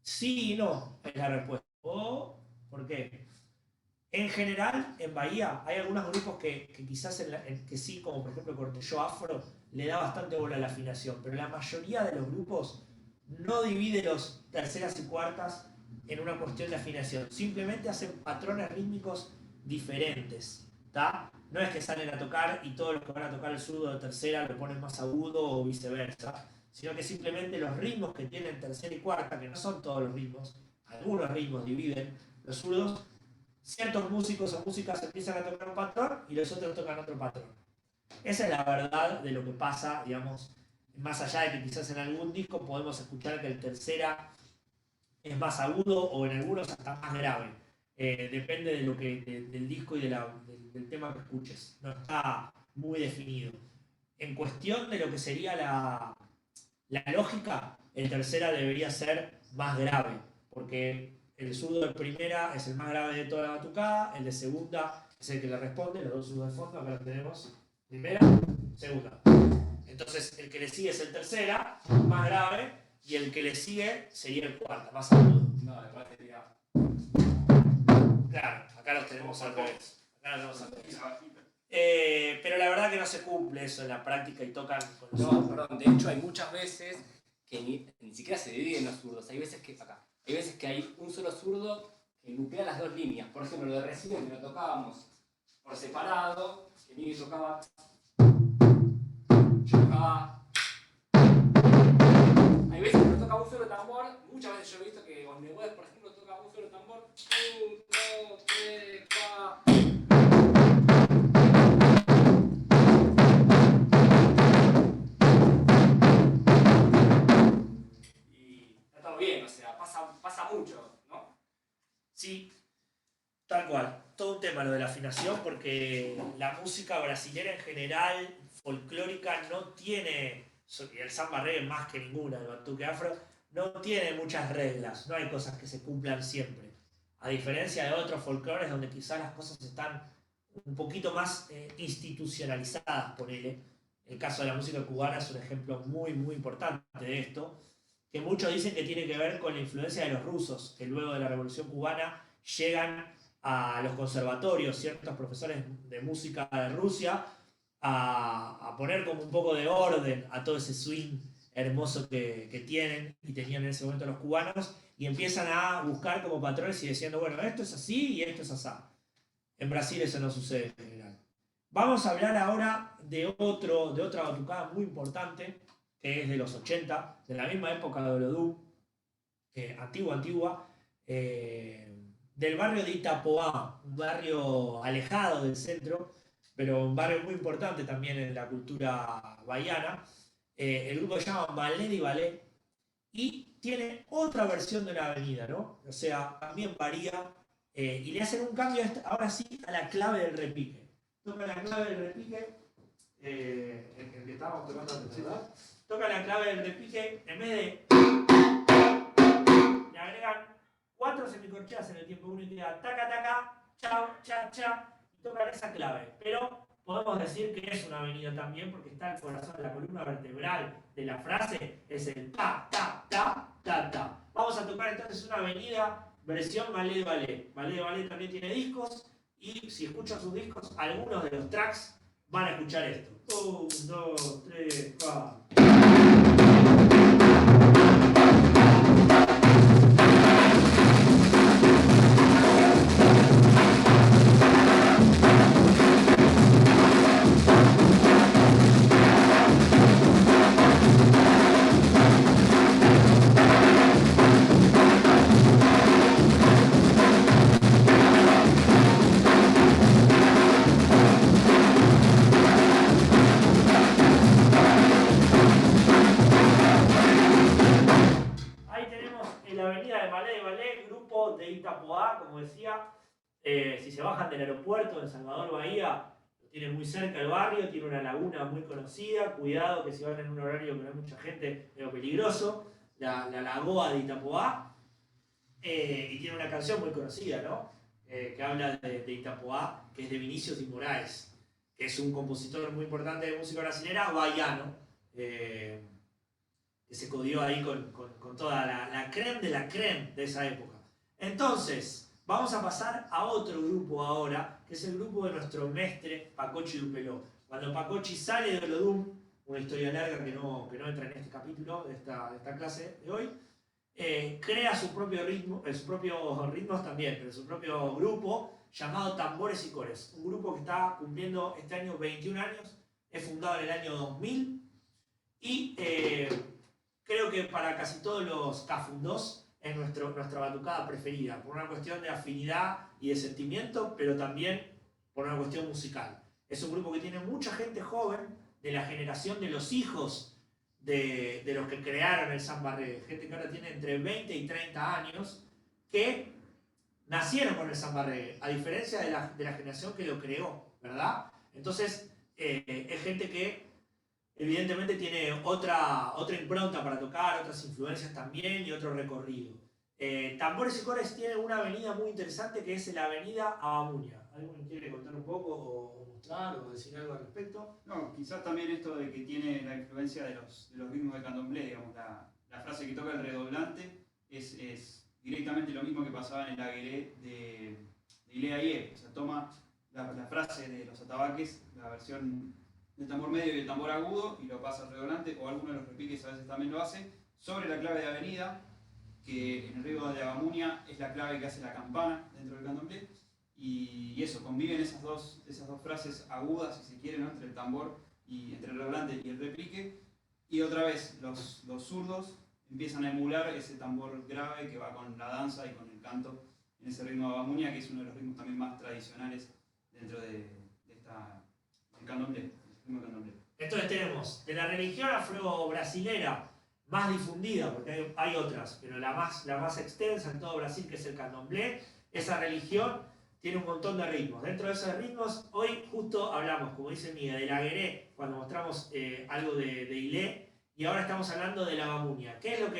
Sí y no es la respuesta. ¿Por qué? En general, en Bahía hay algunos grupos que quizás que sí, como por ejemplo Cortelló Afro, le da bastante bola a la afinación, pero la mayoría de los grupos no divide los terceras y cuartas en una cuestión de afinación. Simplemente hacen patrones rítmicos diferentes. ¿Tá? No es que salen a tocar y todos los que van a tocar el zurdo de tercera lo ponen más agudo o viceversa, sino que simplemente los ritmos que tienen tercera y cuarta, que no son todos los ritmos, algunos ritmos dividen los zurdos, ciertos músicos o músicas empiezan a tocar un patrón y los otros tocan otro patrón. Esa es la verdad de lo que pasa, digamos, más allá de que quizás en algún disco podemos escuchar que el tercera es más agudo o en algunos hasta más grave. Depende de del disco y del tema que escuches. No está muy definido. En cuestión de lo que sería la lógica, el tercera debería ser más grave, porque el zurdo de primera es el más grave de toda la batucada, el de segunda es el que le responde, los dos zurdos de fondo, acá lo tenemos, primera, segunda. Entonces el que le sigue es el tercera, más grave, y el que le sigue sería el cuarta, más agudo. No, de batería. Claro, acá los tenemos al revés. Pero la verdad que no se cumple eso en la práctica y tocan con los No, zurdos. perdón, de hecho hay muchas veces que ni siquiera se dividen los zurdos. Hay veces que hay un solo zurdo que nuclea las dos líneas. Por ejemplo, lo de recién que lo tocábamos por separado, que Miguel tocaba, yo tocaba. Hay veces que no toca un solo tambor, muchas veces yo he visto que Osneguez, por ejemplo, toca un solo tambor. 1, 2, 3, 4. Y está todo bien, o sea, pasa mucho, ¿no? Sí, tal cual. Todo un tema lo de la afinación porque la música brasilera en general, folclórica, no tiene, y el samba reggae más que ninguna, el batuque afro, no tiene muchas reglas, no hay cosas que se cumplan siempre. A diferencia de otros folclores donde quizás las cosas están un poquito más institucionalizadas, ponele. El caso de la música cubana es un ejemplo muy, muy importante de esto, que muchos dicen que tiene que ver con la influencia de los rusos, que luego de la Revolución Cubana llegan a los conservatorios, ciertos profesores de música de Rusia, a poner como un poco de orden a todo ese swing hermoso que tienen y tenían en ese momento los cubanos, y empiezan a buscar como patrones y diciendo, bueno, esto es así y esto es así. En Brasil eso no sucede en general. Vamos a hablar ahora de otra batucada muy importante, que es de los 80, de la misma época de Olodum, antigua, del barrio de Itapoá, un barrio alejado del centro, pero un barrio muy importante también en la cultura bahiana. El grupo se llama Ballet y Ballet y tiene otra versión de una avenida, ¿no? O sea, también varía y le hacen un cambio ahora sí a la clave del repique. Toca la clave del repique, el que estábamos tocando antes, ¿verdad? Toca la clave del repique, en vez de le agregan 4 semicorcheas en el tiempo 1 y queda taca taca, chao, cha, cha, y tocan esa clave. Pero podemos decir que es una avenida también porque está el corazón de la columna vertebral de la frase, es el ta, ta, ta, ta, ta. Vamos a tocar entonces una avenida versión Ballet de Ballet. Ballet de Ballet también tiene discos y si escuchan sus discos, algunos de los tracks van a escuchar esto. 1, 2, 3, 4. De Itapoá, como decía, si se bajan del aeropuerto de Salvador Bahía, lo tienen muy cerca el barrio, tiene una laguna muy conocida, cuidado que si van en un horario que no hay mucha gente, es peligroso, la lagoa de Itapoá, y tiene una canción muy conocida, ¿no? Que habla de Itapoá, que es de Vinicius de Moraes, que es un compositor muy importante de música brasileña, bahiano, que se codió ahí con toda la crème de la crème de esa época. Entonces, vamos a pasar a otro grupo ahora, que es el grupo de nuestro mestre Pacochi Dupeló. Cuando Pacochi sale de Olodum, una historia larga que no entra en este capítulo de esta clase de hoy, crea su propio ritmo, sus propios ritmos también, pero su propio grupo llamado Tambores y Cores. Un grupo que está cumpliendo este año 21 años, es fundado en el año 2000 y creo que para casi todos los cafundos es nuestra batucada preferida, por una cuestión de afinidad y de sentimiento, pero también por una cuestión musical. Es un grupo que tiene mucha gente joven, de la generación de los hijos de los que crearon el samba reggae, gente que ahora tiene entre 20 y 30 años, que nacieron con el samba reggae, a diferencia de la generación que lo creó, ¿verdad? Entonces, es gente que evidentemente tiene otra impronta para tocar, otras influencias también y otro recorrido. Tambores y Cores tiene una avenida muy interesante que es la avenida Abamuña. ¿Alguien quiere contar un poco o mostrar o decir algo al respecto? No, quizás también esto de que tiene la influencia de los ritmos de candomblé, digamos, la frase que toca el redoblante es directamente lo mismo que pasaba en el agueré de Ilea Ie. O sea, toma la frase de los atabaques, la versión del tambor medio y el tambor agudo, y lo pasa al redoblante, o alguno de los repiques a veces también lo hace, sobre la clave de avenida, que en el ritmo de Abamuña es la clave que hace la campana dentro del candomblé. Y eso, conviven esas dos frases agudas, si se quiere, ¿no? Entre el tambor y entre el redoblante y el replique. Y otra vez, los zurdos empiezan a emular ese tambor grave que va con la danza y con el canto en ese ritmo de Abamuña, que es uno de los ritmos también más tradicionales dentro del candomblé, el ritmo de candomblé. Entonces tenemos de la religión afro-brasilera más difundida, porque hay otras, pero la más extensa en todo Brasil, que es el candomblé. Esa religión tiene un montón de ritmos. Dentro de esos ritmos, hoy justo hablamos, como dice Miguel, del agueré, cuando mostramos algo de Ilé, y ahora estamos hablando de la Abamuña. ¿Qué es lo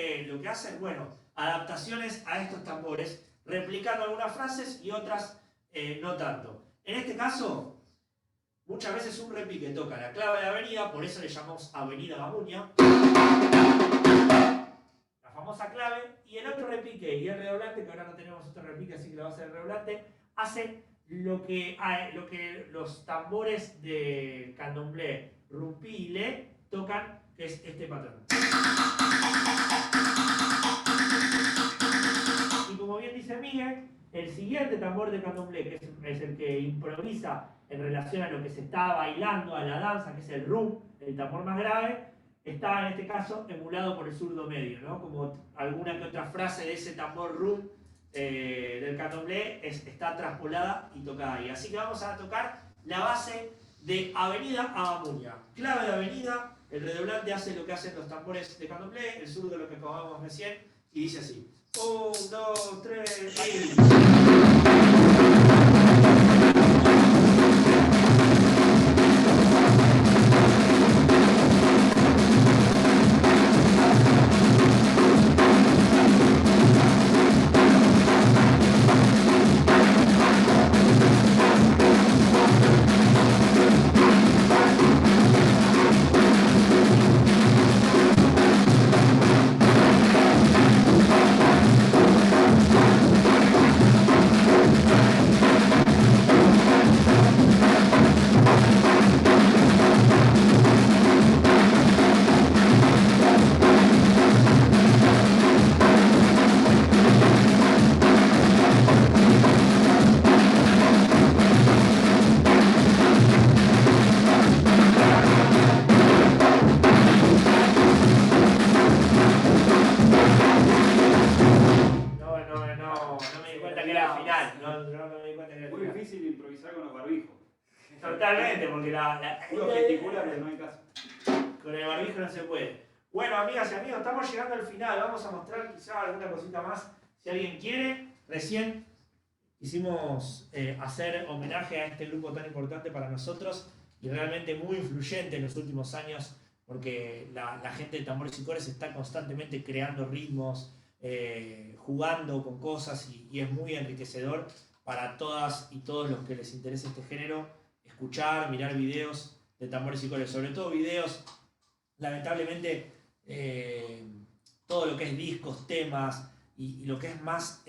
que hacen? Bueno, adaptaciones a estos tambores, replicando algunas frases y otras no tanto. En este caso, muchas veces un repique toca la clave de avenida, por eso le llamamos Avenida Abamuña, la famosa clave, y el otro repique y el redoblante, que ahora no tenemos otro repique, así que lo va a hacer el redoblante, hace lo que los tambores de candomblé, rumpí y lé tocan, que es este patrón. Y como bien dice Miguel, el siguiente tambor de candomblé, que es el que improvisa en relación a lo que se está bailando, a la danza, que es el rum, el tambor más grave, está en este caso emulado por el zurdo medio, ¿no? Como alguna que otra frase de ese tambor rum del candomblé está traspolada y tocada ahí. Así que vamos a tocar la base de avenida a Abamuña. Clave de avenida, el redoblante hace lo que hacen los tambores de candomblé, el zurdo lo que acabamos recién, y dice así. 1, 2, 3, ahí. Totalmente, porque uno gesticula, pero no hay caso. Con el barbijo no se puede. Bueno, amigas y amigos, estamos llegando al final. Vamos a mostrar quizá alguna cosita más, si alguien quiere. Recién quisimos hacer homenaje a este grupo tan importante para nosotros y realmente muy influyente en los últimos años, porque la gente de Tambores y Cores está constantemente creando ritmos, jugando con cosas y es muy enriquecedor para todas y todos los que les interese este género, escuchar, mirar videos de Tambores y Cores, sobre todo videos, lamentablemente, todo lo que es discos, temas y lo que es más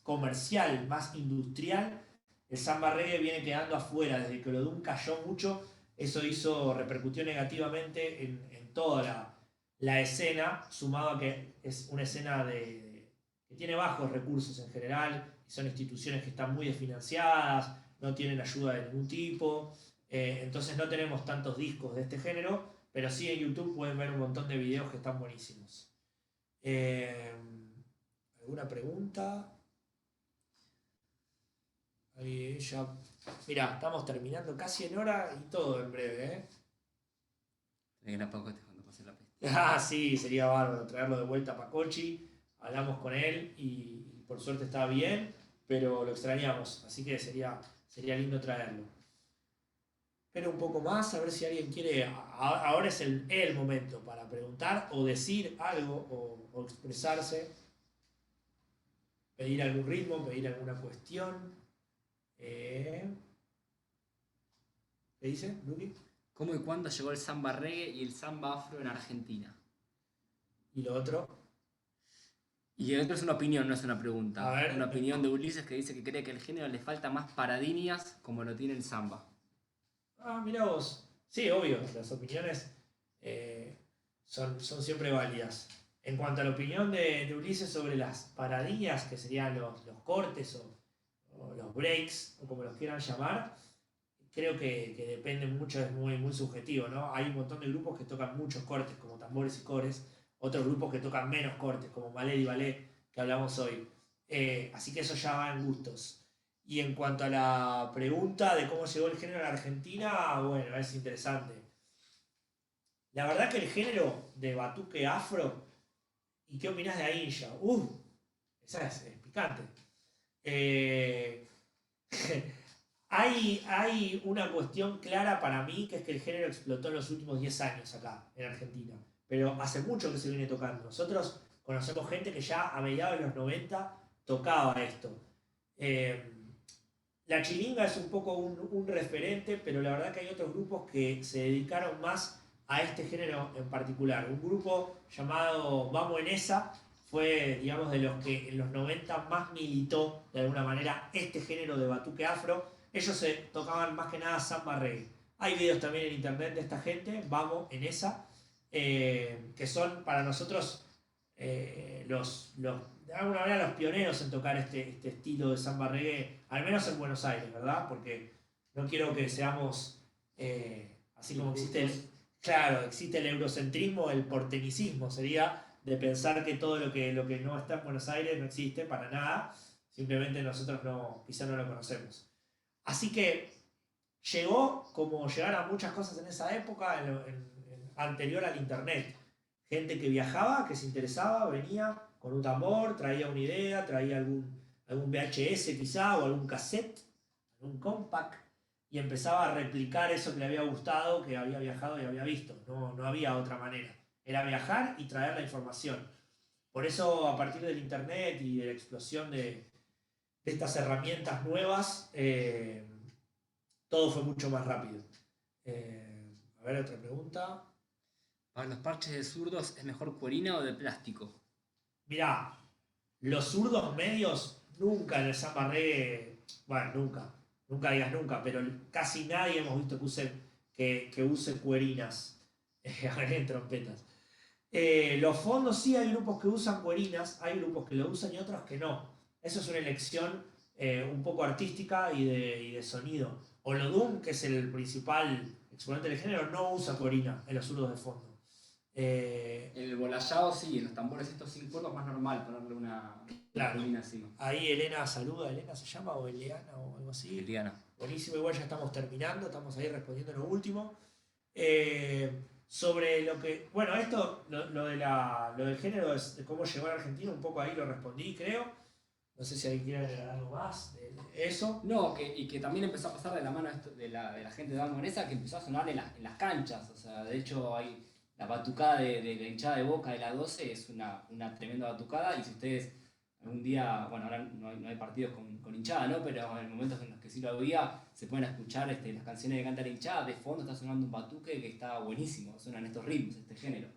comercial, más industrial, el samba reggae viene quedando afuera. Desde que Olodum cayó mucho, eso repercutió negativamente en toda la escena, sumado a que es una escena que tiene bajos recursos en general, y son instituciones que están muy desfinanciadas, no tienen ayuda de ningún tipo, entonces no tenemos tantos discos de este género, pero sí en YouTube pueden ver un montón de videos que están buenísimos. ¿Alguna pregunta? Ahí ya. Mirá, estamos terminando casi en hora y todo en breve, ¿eh? Cuando pase la peste. Ah, sí, sería bárbaro traerlo de vuelta a Pacochi. Hablamos con él y por suerte está bien, pero lo extrañamos, así que sería lindo traerlo. Pero un poco más, a ver si alguien quiere. Ahora es el momento para preguntar o decir algo o expresarse. pedir algún ritmo, pedir alguna cuestión. ¿Qué dice, Luqui? ¿Cómo y cuándo llegó el samba reggae y el samba afro en Argentina? Y lo otro. Y el otro es una opinión, no es una pregunta. A ver. Una opinión de Ulises que dice que cree que al género le falta más paradigmas como lo tiene el samba. Ah, mirá vos. Sí, obvio, las opiniones son siempre válidas. En cuanto a la opinión de Ulises sobre las paradigmas, que serían los cortes o los breaks, o como los quieran llamar, creo que depende mucho, es muy, muy subjetivo, ¿no? Hay un montón de grupos que tocan muchos cortes, como tambores y cores, otros grupos que tocan menos cortes, como ballet y ballet, que hablamos hoy. Así que eso ya va en gustos. Y en cuanto a la pregunta de cómo llegó el género a la Argentina, bueno, es interesante. La verdad que el género de batuque afro, ¿y qué opinás de Ainja? Esa es picante. Hay una cuestión clara para mí, que es que el género explotó en los últimos 10 años acá, en Argentina. Pero hace mucho que se viene tocando. Nosotros conocemos gente que ya a mediados de los 90 tocaba esto. La chilinga es un poco un referente, pero la verdad que hay otros grupos que se dedicaron más a este género en particular. Un grupo llamado Vamos en Esa fue, digamos, de los que en los 90 más militó de alguna manera este género de batuque afro. Ellos se tocaban más que nada samba reggae. Hay videos también en internet de esta gente, Vamos en Esa, que son para nosotros de alguna manera los pioneros en tocar este estilo de samba reggae, al menos en Buenos Aires, ¿verdad? Porque no quiero que seamos así como existe el eurocentrismo, el porteñismo, sería de pensar que todo lo que no está en Buenos Aires no existe para nada, simplemente nosotros quizá no lo conocemos. Así que llegó como llegaron muchas cosas en esa época, anterior al internet. Gente que viajaba, que se interesaba, venía con un tambor, traía una idea, traía algún VHS quizá, o algún cassette, algún compact, y empezaba a replicar eso que le había gustado, que había viajado y había visto. No había otra manera. Era viajar y traer la información. Por eso, a partir del internet y de la explosión de estas herramientas nuevas, todo fue mucho más rápido. A ver, otra pregunta. ¿Para los parches de zurdos es mejor cuerina o de plástico? Mirá, los zurdos medios nunca en el samba reggae, bueno, nunca digas nunca, pero casi nadie hemos visto que use cuerinas en trompetas. Los fondos sí hay grupos que usan cuerinas, hay grupos que lo usan y otros que no. Eso es una elección un poco artística y de sonido. Olodum, que es el principal exponente del género, no usa cuerina en los zurdos de fondo. El bolayado sí, en los tambores estos sin cuerdas más normal ponerle una cuerina así. Ahí Elena saluda, ¿Elena se llama? O Eliana o algo así. Eliana. Buenísimo, igual ya estamos terminando, estamos ahí respondiendo lo último. Sobre lo que, bueno, esto, lo del género, de cómo llegó a la Argentina, un poco ahí lo respondí, creo. No sé si alguien quiere agregar algo más de eso. No, y que también empezó a pasar de la mano de la gente de Valmonesa, que empezó a sonar en las canchas. O sea, de hecho, hay la batucada de la hinchada de Boca de la 12 es una tremenda batucada. Y si ustedes algún día, bueno, ahora no hay partidos con hinchada, ¿no? Pero en momentos en los que sí lo había, se pueden escuchar las canciones que canta la hinchada. De fondo está sonando un batuque que está buenísimo. Suenan estos ritmos, este género.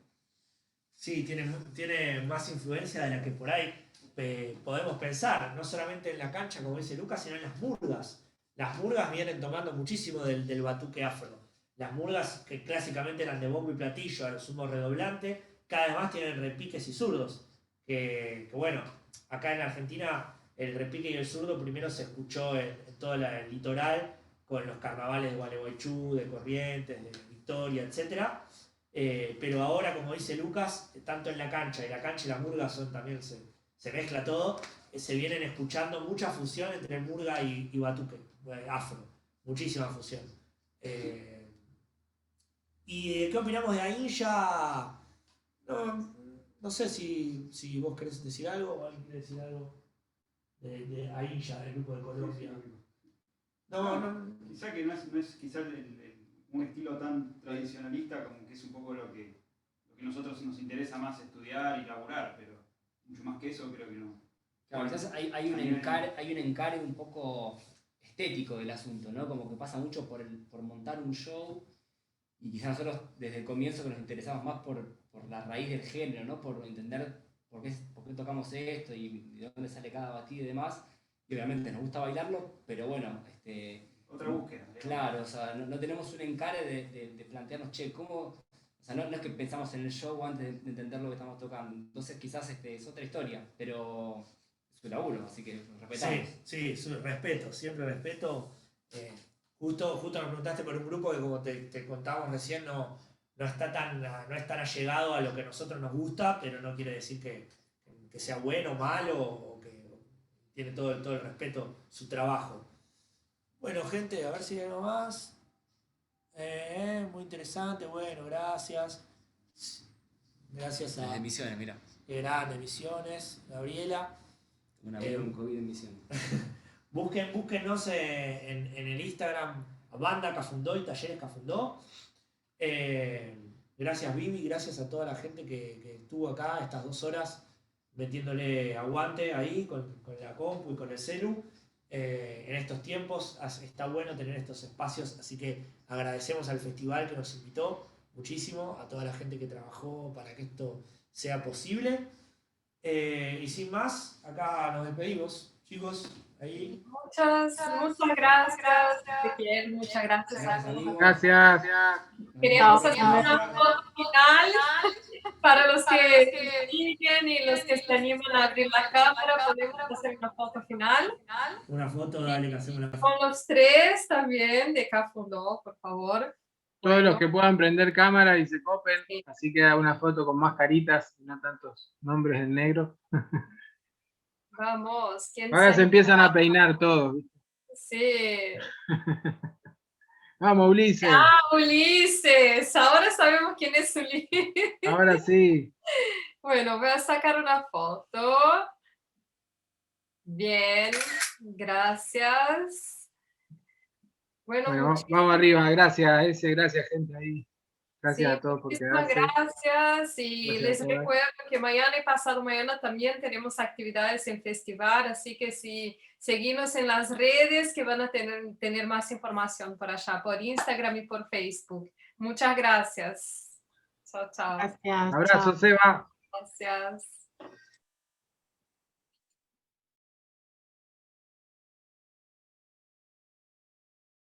Sí, tiene más influencia de la que por ahí podemos pensar, no solamente en la cancha, como dice Lucas, sino en las murgas. Las murgas vienen tomando muchísimo del batuque afro. Las murgas, que clásicamente eran de bombo y platillo, a lo sumo redoblante, cada vez más tienen repiques y zurdos. Que bueno, acá en Argentina el repique y el zurdo primero se escuchó en todo el litoral, con los carnavales de Gualeguaychú, de Corrientes, de Victoria, etc. Pero ahora, como dice Lucas, tanto en la cancha y la murga también se mezcla todo, se vienen escuchando mucha fusión entre murga y batuque, afro, muchísima fusión. ¿Y qué opinamos de Ainja? No sé si vos querés decir algo o alguien quiere decir algo de Ainja, del grupo de Colombia. Quizá que no es quizá un estilo tan tradicionalista como que es un poco lo que nosotros nos interesa más estudiar y laburar, pero mucho más que eso creo que Claro, quizás hay un encare un poco estético del asunto, ¿no? Como que pasa mucho por montar un show, y quizás nosotros desde el comienzo que nos interesamos más por la raíz del género, ¿no? Por entender por qué tocamos esto y de dónde sale cada batida y demás. Y obviamente nos gusta bailarlo, pero bueno, Otra búsqueda. claro, o sea, no tenemos un encare de plantearnos, che, ¿cómo? O sea, no es que pensamos en el show antes de entender lo que estamos tocando. Entonces quizás es otra historia, pero es un laburo, así que lo respetamos. Sí, respeto, siempre respeto. Justo nos preguntaste por un grupo que, como te contábamos recién, no es tan allegado a lo que a nosotros nos gusta, pero no quiere decir que sea bueno o malo, o que tiene todo el respeto su trabajo. Bueno, gente, a ver si hay algo más. Muy interesante, bueno, gracias. Gracias a Las emisiones, mira. Grandes Misiones, Gabriela. Un amigo con COVID en misión. Búsquennos en el Instagram, Banda Cafundó y Talleres Cafundó. Gracias Vivi, gracias a toda la gente que estuvo acá estas 2 horas metiéndole aguante ahí con la compu y con el celu. En estos tiempos está bueno tener estos espacios, así que agradecemos al festival que nos invitó muchísimo, a toda la gente que trabajó para que esto sea posible. Y sin más, acá nos despedimos, chicos. Ahí. Muchas gracias, Ezequiel, muchas gracias. Gracias. Queremos hacer una foto final para los que siguen y los que se animan a abrir la cámara. Podemos hacer una foto final. Una foto, dale, que hacemos una foto. Con los 3 también de Cafundó, por favor. Todos los que puedan prender cámara y se copen, así queda una foto con más caritas y no tantos nombres en negro. Vamos. Ahora se empiezan a peinar todos. Sí. Vamos, Ulises. Ulises. Ahora sabemos quién es Ulises. Ahora sí. Bueno, voy a sacar una foto. Bien, gracias. Bueno, vamos arriba. Gracias, Eze. Gracias, gente ahí. Gracias a todos por quedarse. Gracias y Gracias les recuerdo que mañana y pasado mañana también tenemos actividades en festival, así que si seguimos en las redes que van a tener más información por allá, por Instagram y por Facebook. Muchas gracias. Chao, chao. Gracias. Abrazo, Seba. Gracias.